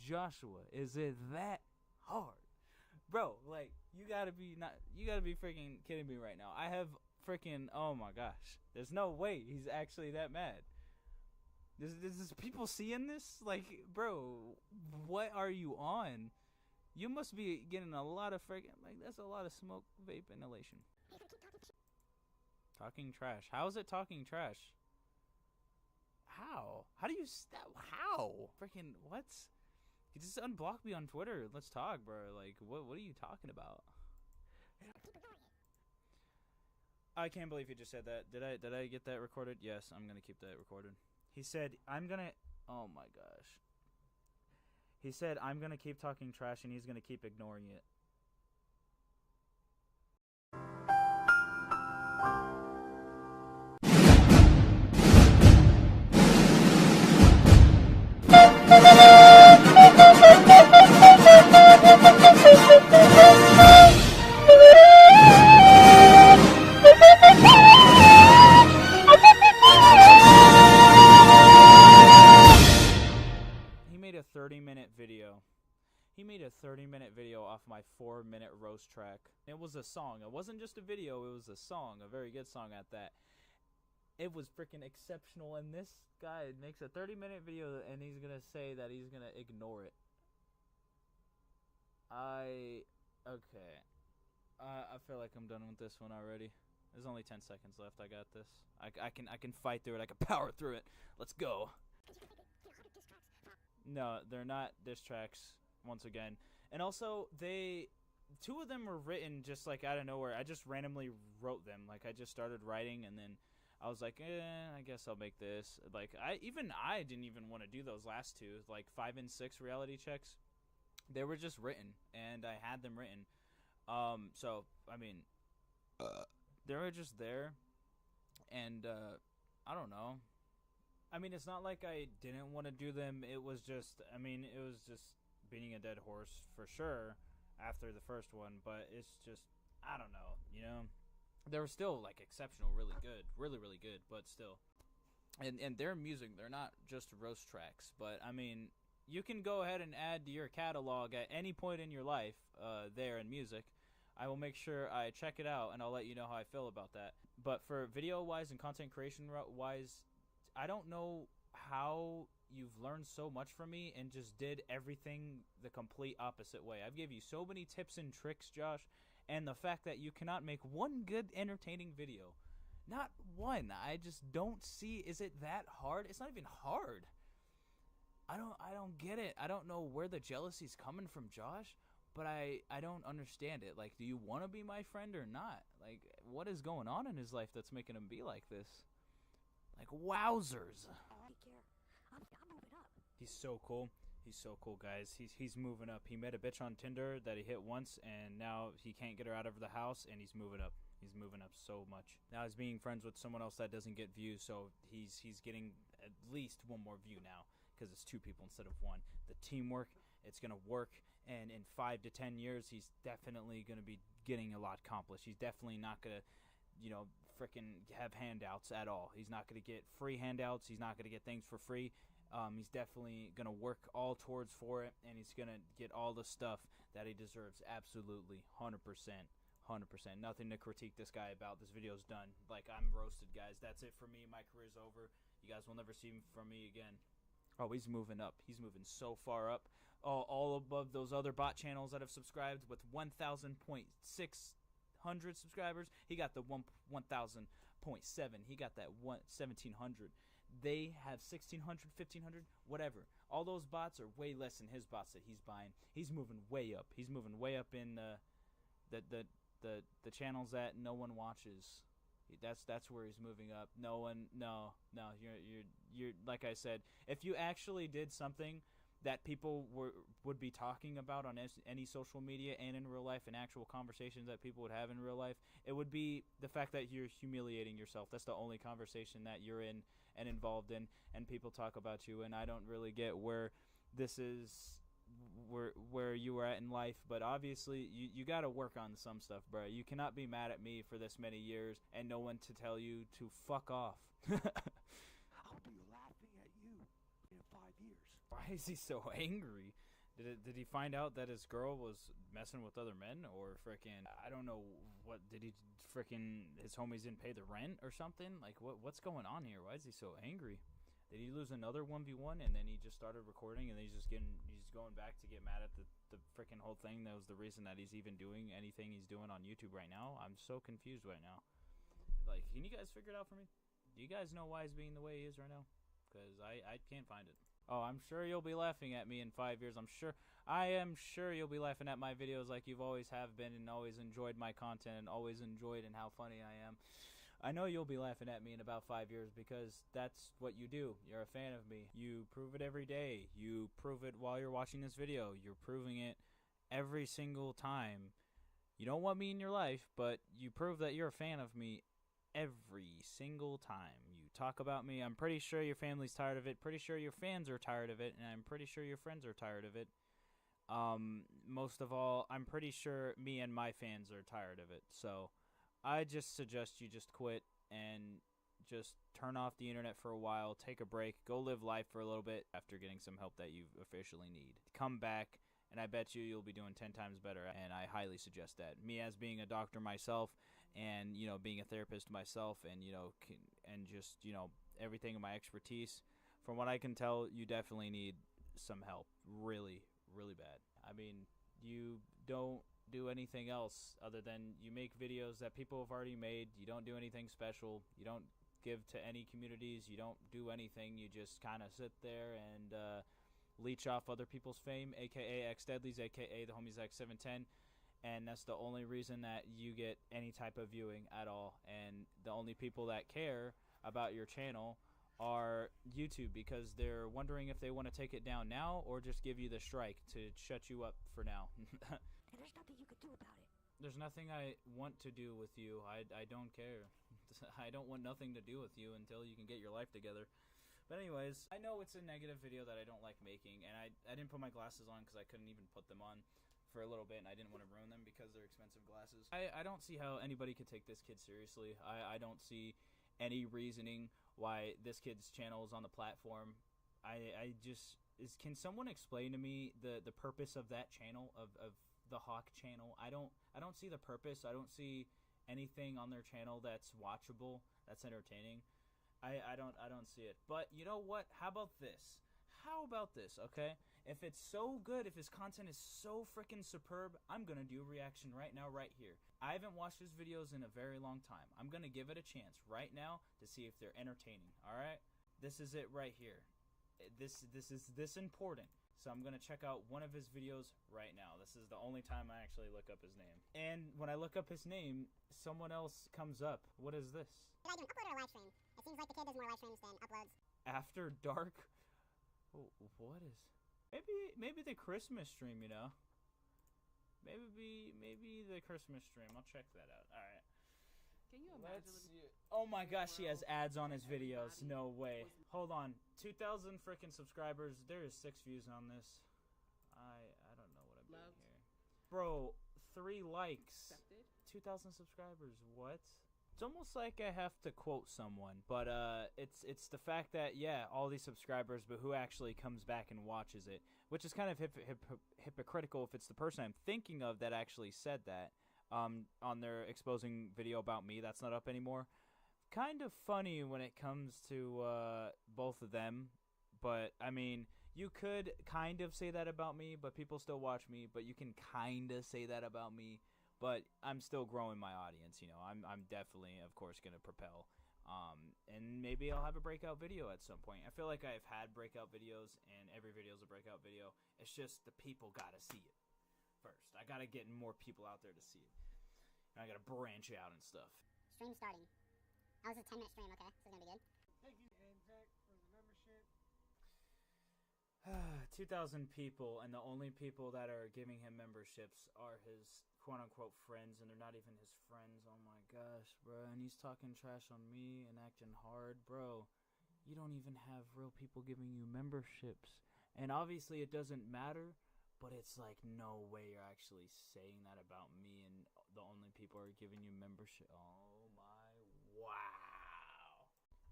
Joshua, is it that hard? Bro, like, you gotta be freaking kidding me right now. I have freaking, oh my gosh, there's no way he's actually that mad. This people seeing this? Like, bro, what are you on? You must be getting a lot of freaking, like, that's a lot of smoke, vape, inhalation. Hey, if I keep talking shit, Talking trash. How is it talking trash? How? How do you how? Freaking what? You just unblock me on Twitter. Let's talk, bro. Like, what are you talking about? keep ignoring it. I can't believe you just said that. Did I get that recorded? Yes, I'm gonna keep that recorded. He said, I'm gonna, oh my gosh. He said, I'm gonna keep talking trash and he's gonna keep ignoring it. He made a 30-minute video. He made a 30-minute video off my 4-minute roast track. It was a song. It wasn't just a video. It was a song. A very good song at that. It was freaking exceptional. And this guy makes a 30-minute video and he's going to say that he's going to ignore it. Okay. I feel like I'm done with this one already. There's only 10 seconds left. I got this. I can fight through it. I can power through it. Let's go. No, they're not diss tracks, once again. And also, two of them were written just like out of nowhere. I just randomly wrote them. Like, I just started writing, and then I was like, I guess I'll make this. Like, I didn't even want to do those last two, like 5 and 6 reality checks. They were just written, and I had them written. So, I mean, they were just there, and, I don't know. I mean, it's not like I didn't want to do them. It was just, it was just beating a dead horse for sure after the first one, but it's just, I don't know, you know? They were still, like, exceptional, really good, really, really good, but still. And their music, they're not just roast tracks, but, I mean, you can go ahead and add to your catalog at any point in your life there in music. I will make sure I check it out, and I'll let you know how I feel about that. But for video-wise and content creation-wise, I don't know how you've learned so much from me and just did everything the complete opposite way. I've given you so many tips and tricks, Josh, and the fact that you cannot make one good, entertaining video. Not one. I just don't see, is it that hard? It's not even hard. I don't get it. I don't know where the jealousy's coming from, Josh, but I don't understand it. Like, do you want to be my friend or not? Like, what is going on in his life that's making him be like this? Like, wowzers. Take care. I'm moving up. He's so cool. He's so cool, guys. He's moving up. He met a bitch on Tinder that he hit once, and now he can't get her out of the house, and he's moving up. He's moving up so much. Now he's being friends with someone else that doesn't get views, so he's getting at least one more view now, because it's 2 people instead of 1. The teamwork, it's going to work, and in 5 to 10 years, he's definitely going to be getting a lot accomplished. He's definitely not going to, freaking have handouts at all. He's not going to get free handouts. He's not going to get things for free. He's definitely going to work all towards for it, and he's going to get all the stuff that he deserves. Absolutely, 100%. 100%. Nothing to critique this guy about. This video's done. Like, I'm roasted, guys. That's it for me. My career's over. You guys will never see from me again. Oh, he's moving up. He's moving so far up. Oh, all above those other bot channels that have subscribed with 1,600 subscribers. He got the 1,000.7. He got that 1,700. They have 1,600, 1,500, whatever. All those bots are way less than his bots that he's buying. He's moving way up. He's moving way up in the channels that no one watches. That's where he's moving up. No, you're like I said, if you actually did something that people would be talking about on any social media and in real life, and actual conversations that people would have in real life, it would be the fact that you're humiliating yourself. That's the only conversation that you're in and involved in, and people talk about you, and I don't really get where this is, where you were at in life, but obviously you got to work on some stuff, bro. You cannot be mad at me for this many years and no one to tell you to fuck off. I'll be laughing at you in 5 years. Why is he so angry? Did he find out that his girl was messing with other men, or frickin' I don't know what, did he frickin' his homies didn't pay the rent or something? Like, what's going on here? Why is he so angry? Did he lose another 1v1 and then he just started recording and he's going back to get mad at the freaking freaking whole thing that was the reason that he's even doing anything he's doing on YouTube right now. I'm so confused right now. Like, can you guys figure it out for me? Do you guys know why he's being the way he is right now? Because I can't find it. Oh, I'm sure you'll be laughing at me in 5 years. I am sure you'll be laughing at my videos like you've always have been and always enjoyed my content and always enjoyed and how funny I am. I know you'll be laughing at me in about 5 years because that's what you do. You're a fan of me. You prove it every day. You prove it while you're watching this video. You're proving it every single time. You don't want me in your life, but you prove that you're a fan of me every single time you talk about me. I'm pretty sure your family's tired of it. Pretty sure your fans are tired of it. And I'm pretty sure your friends are tired of it. Most of all, I'm pretty sure me and my fans are tired of it. So I just suggest you just quit and just turn off the internet for a while, take a break, go live life for a little bit after getting some help that you officially need. Come back, and I bet you'll be doing 10 times better, and I highly suggest that. Me as being a doctor myself and, you know, being a therapist myself and, you know, and just, you know, everything in my expertise, from what I can tell, you definitely need some help. Really, really bad. I mean, you don't do anything else other than you make videos that people have already made. You don't do anything special. You don't give to any communities. You don't do anything. You just kind of sit there and leech off other people's fame, aka X Deadlies, aka the homies X710, and that's the only reason that you get any type of viewing at all. And the only people that care about your channel are YouTube, because they're wondering if they want to take it down now or just give you the strike to shut you up for now. And there's nothing you could do about it. There's nothing I want to do with you. I don't care. I don't want nothing to do with you until you can get your life together. But anyways, I know it's a negative video that I don't like making, and I didn't put my glasses on because I couldn't even put them on for a little bit, and I didn't want to ruin them because they're expensive glasses. I don't see how anybody could take this kid seriously. I don't see any reasoning why this kid's channel is on the platform. Can someone explain to me the purpose of that channel, of the Hawk channel? I don't see the purpose. I don't see anything on their channel that's watchable, that's entertaining. I don't see it. But you know what? How about this? Okay? If it's so good, if his content is so freaking superb, I'm gonna do a reaction right now, right here. I haven't watched his videos in a very long time. I'm gonna give it a chance right now to see if they're entertaining. Alright? This is it right here. This is this important. So I'm gonna check out one of his videos right now. This is the only time I actually look up his name. And when I look up his name, someone else comes up. What is this? Did I do an upload or a live stream? It seems like the kid does more live streams than uploads. After Dark? Oh, what is... Maybe the Christmas stream, you know? Maybe the Christmas stream. I'll check that out. Alright. Can you imagine? Oh my gosh, he has ads on his videos. No way. Hold on. 2,000 freaking subscribers. There is 6 views on this. I don't know what I'm doing here. Bro, 3 likes. Accepted. 2,000 subscribers. What? It's almost like I have to quote someone, but it's the fact that, yeah, all these subscribers, but who actually comes back and watches it, which is kind of hypocritical if it's the person I'm thinking of that actually said that on their exposing video about me that's not up anymore. Kind of funny when it comes to both of them, but I mean, you could kind of say that about me, but people still watch me, but you can kind of say that about me. But I'm still growing my audience, you know. I'm definitely, of course, going to propel. And maybe I'll have a breakout video at some point. I feel like I've had breakout videos, and every video is a breakout video. It's just the people got to see it first. I got to get more people out there to see it. And I got to branch out and stuff. Stream starting. That was a 10-minute stream, okay? This is gonna be good. Thank you, and Zach, for the membership. 2,000 people, and the only people that are giving him memberships are his quote-unquote friends, and they're not even his friends. Oh my gosh, bro. And he's talking trash on me and acting hard. Bro, you don't even have real people giving you memberships. And obviously it doesn't matter, but it's like, no way you're actually saying that about me, and the only people are giving you membership. Oh my, wow.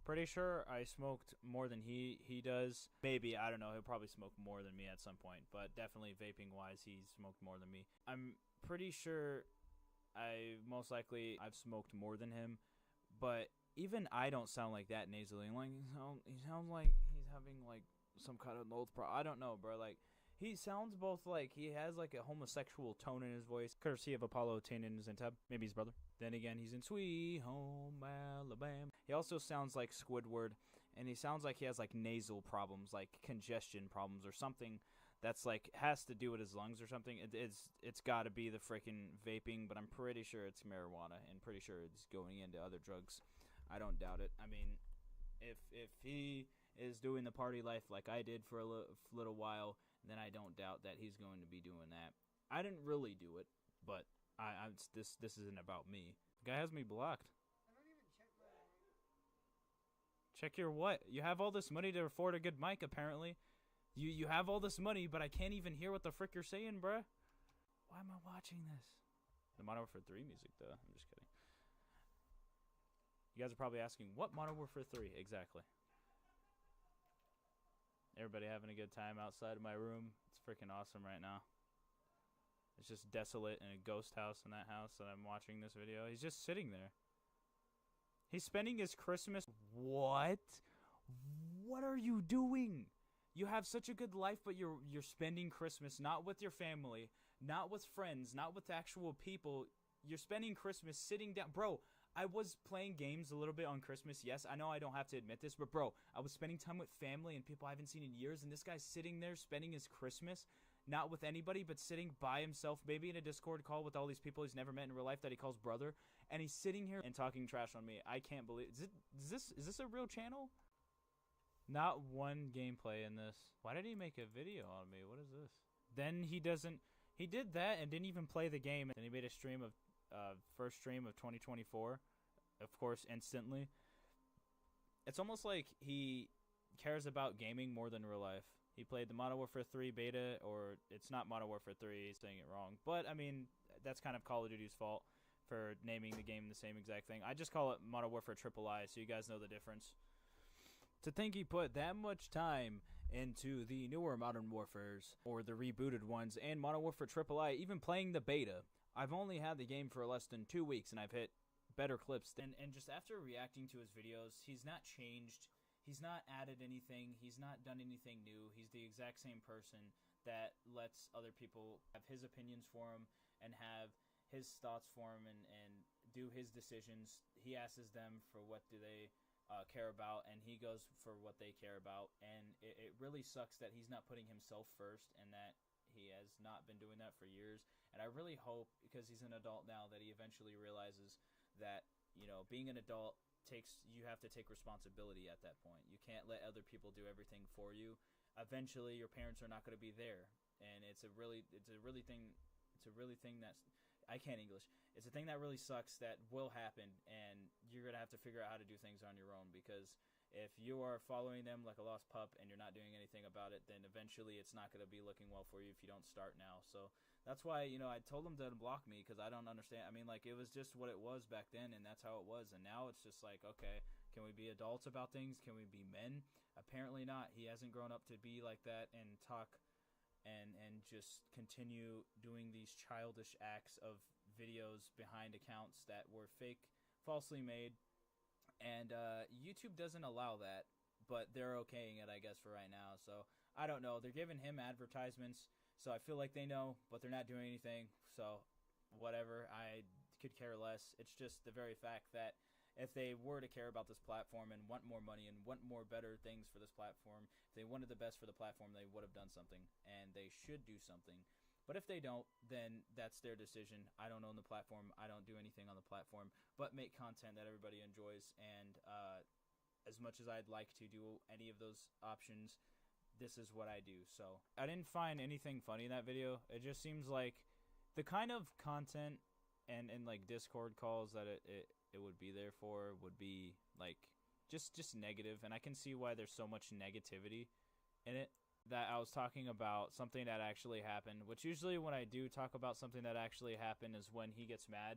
Pretty sure I smoked more than he does. Maybe, I don't know, he'll probably smoke more than me at some point, but definitely vaping wise, he smoked more than me. I'm pretty sure I've smoked more than him, but even I don't sound like that nasally. Like, he sounds like he's having like some kind of nose problem. I don't know, bro. Like, He sounds both like he has like a homosexual tone in his voice, courtesy of Apollo Tannen and Tab, maybe his brother. Then again, he's in Sweet Home Alabama. He also sounds like Squidward, and he sounds like he has like nasal problems, like congestion problems or something that's like has to do with his lungs or something. It's got to be the freaking vaping, but I'm pretty sure it's marijuana, and pretty sure it's going into other drugs. I don't doubt it. I mean, if he is doing the party life like I did for a little while, then I don't doubt that he's going to be doing that. I didn't really do it, but this isn't about me. The guy has me blocked. I don't even check my. Check your what? You have all this money to afford a good mic, apparently. You have all this money, but I can't even hear what the frick you're saying, bruh. Why am I watching this? The Modern Warfare 3 music, though. I'm just kidding. You guys are probably asking, what Modern Warfare 3? Exactly. Everybody having a good time outside of my room. It's freaking awesome right now. It's just desolate and a ghost house in that house that I'm watching this video. He's just sitting there. He's spending his Christmas. What? What are you doing? You have such a good life, but you're spending Christmas not with your family, not with friends, not with actual people. You're spending Christmas sitting down. Bro, I was playing games a little bit on Christmas. Yes, I know I don't have to admit this, but bro, I was spending time with family and people I haven't seen in years, and this guy's sitting there spending his Christmas not with anybody, but sitting by himself, maybe in a Discord call with all these people he's never met in real life that he calls brother, and he's sitting here and talking trash on me. I can't believe is this a real channel? Not one gameplay in this. Why did he make a video on me? What is this? Then he did that and didn't even play the game, and he made a stream of first stream of 2024, of course, instantly. It's almost like he cares about gaming more than real life. He played the Modern Warfare 3 beta, or it's not Modern Warfare 3, he's saying it wrong. But, I mean, that's kind of Call of Duty's fault for naming the game the same exact thing. I just call it Modern Warfare III, so you guys know the difference. To think he put that much time into the newer Modern Warfares, or the rebooted ones, and Modern Warfare III, even playing the beta. I've only had the game for less than 2 weeks, and I've hit better clips. And just after reacting to his videos, he's not changed. He's not added anything. He's not done anything new. He's the exact same person that lets other people have his opinions for him and have his thoughts for him and do his decisions. He asks them for what do they care about, and he goes for what they care about. And it really sucks that he's not putting himself first, and that he has not been doing that for years. And I really hope, because he's an adult now, that he eventually realizes that, you know, being an adult you have to take responsibility at that point. You can't let other people do everything for you. Eventually your parents are not going to be there, and it's a really thing that's, I can't English. It's a thing that really sucks that will happen, and you're going to have to figure out how to do things on your own, because if you are following them like a lost pup and you're not doing anything about it, then eventually it's not going to be looking well for you if you don't start now. So that's why, you know, I told him to block me, because I don't understand. I mean, like, it was just what it was back then, and that's how it was. And now it's just like, okay, can we be adults about things? Can we be men? Apparently not. He hasn't grown up to be like that and talk and just continue doing these childish acts of videos behind accounts that were fake, falsely made. And YouTube doesn't allow that, but they're okaying it, I guess, for right now. So I don't know. They're giving him advertisements, so I feel like they know, but they're not doing anything. So whatever, I could care less. It's just the very fact that if they were to care about this platform and want more money and want more better things for this platform, if they wanted the best for the platform, they would have done something, and they should do something. But if they don't, then that's their decision. I don't own the platform. I don't do anything on the platform but make content that everybody enjoys. And as much as I'd like to do any of those options, this is what I do. So I didn't find anything funny in that video. It just seems like the kind of content and like Discord calls that it would be there for would be like just negative. And I can see why there's so much negativity in it. That I was talking about something that actually happened, which usually when I do talk about something that actually happened is when he gets mad,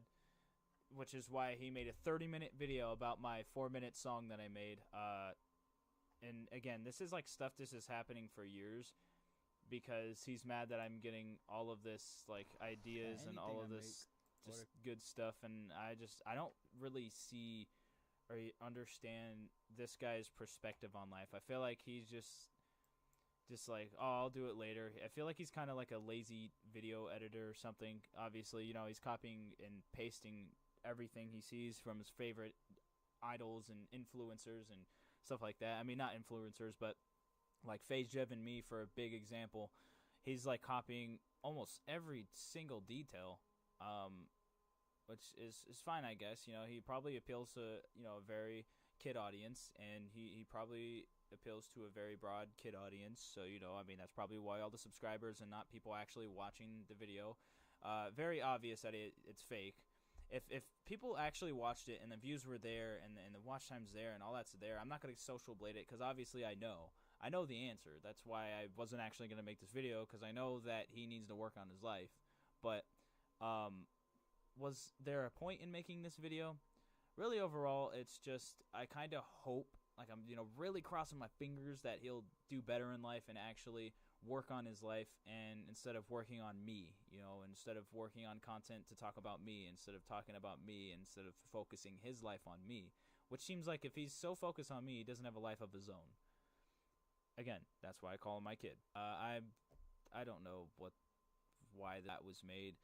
which is why he made a 30-minute video about my 4-minute song that I made. And again, this is like stuff this is happening for years, because he's mad that I'm getting all of this like ideas and all of this just good stuff, and I don't really see or understand this guy's perspective on life. I feel like he's just just like, oh, I'll do it later. I feel like he's kind of like a lazy video editor or something. Obviously, you know, he's copying and pasting everything he sees from his favorite idols and influencers and stuff like that. I mean, not influencers, but like FaZe Jev and me, for a big example. He's like copying almost every single detail, which is fine, I guess. You know, he probably appeals to, you know, a very kid audience, and he probably appeals to a very broad kid audience. So, you know, I mean, that's probably why all the subscribers and not people actually watching the video. Very obvious that it's fake. If people actually watched it and the views were there and the watch time's there and all that's there, I'm not going to social blade it, because obviously I know the answer. That's why I wasn't actually going to make this video, because I know that he needs to work on his life. But was there a point in making this video? Really, overall, it's just I kind of hope, like, I'm, you know, really crossing my fingers that he'll do better in life and actually work on his life, and instead of working on me, you know, instead of working on content to talk about me, instead of talking about me, instead of focusing his life on me, which seems like if he's so focused on me, he doesn't have a life of his own. Again, that's why I call him my kid. I don't know why that was made.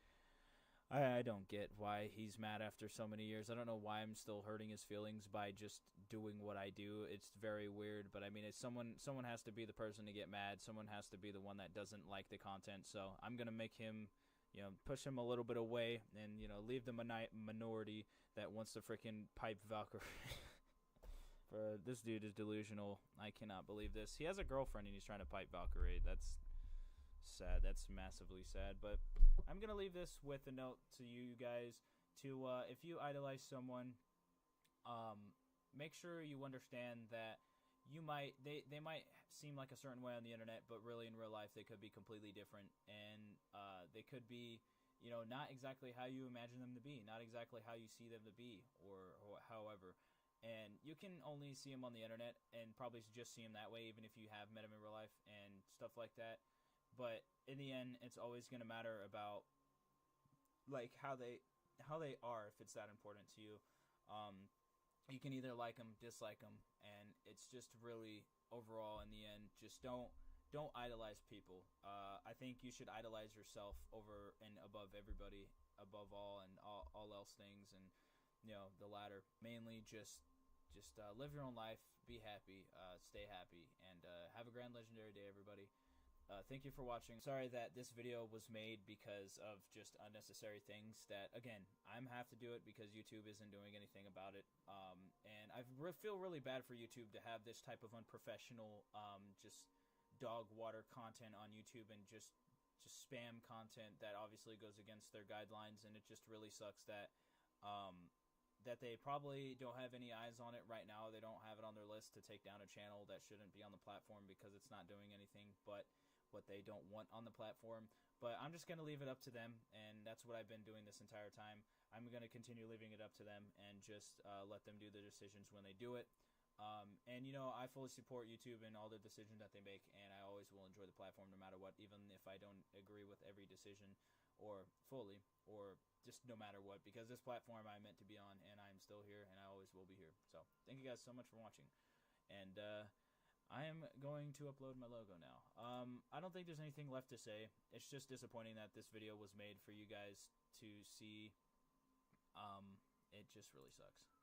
I don't get why he's mad after so many years. I don't know why I'm still hurting his feelings by just doing what I do. It's very weird, but I mean, it's someone has to be the person to get mad. Someone has to be the one that doesn't like the content. So I'm gonna make him, you know, push him a little bit away, and, you know, leave the minority that wants to freaking pipe Valkyrie. This dude is delusional. I cannot believe this. He has a girlfriend and he's trying to pipe Valkyrie. That's sad. That's massively sad. But I'm going to leave this with a note to you guys to, if you idolize someone, make sure you understand that they might seem like a certain way on the internet, but really in real life they could be completely different, and they could be, you know, not exactly how you imagine them to be, not exactly how you see them to be, or however. And you can only see him on the internet and probably just see him that way, even if you have met him in real life and stuff like that. But in the end, it's always going to matter about, like, how they are, if it's that important to you. You can either like them, dislike them, and it's just really, overall, in the end, just don't idolize people. I think you should idolize yourself over and above everybody, above all and all else things, and, you know, the latter. Mainly just live your own life, be happy, stay happy, and have a grand legendary day, everybody. Thank you for watching. Sorry that this video was made because of just unnecessary things that, again, I'm have to do it because YouTube isn't doing anything about it. And I feel really bad for YouTube to have this type of unprofessional, just dog water content on YouTube, and just spam content that obviously goes against their guidelines, and it just really sucks that that they probably don't have any eyes on it right now. They don't have it on their list to take down a channel that shouldn't be on the platform because it's not doing anything but what they don't want on the platform. But I'm just going to leave it up to them, and that's what I've been doing this entire time. I'm going to continue leaving it up to them and just let them do the decisions when they do it. And, you know, I fully support YouTube and all the decisions that they make, and I always will enjoy the platform no matter what, even if I don't agree with every decision or fully, or just no matter what, because this platform I'm meant to be on, and I'm still here, and I always will be here. So thank you guys so much for watching, and I am going to upload my logo now. I don't think there's anything left to say. It's just disappointing that this video was made for you guys to see. It just really sucks.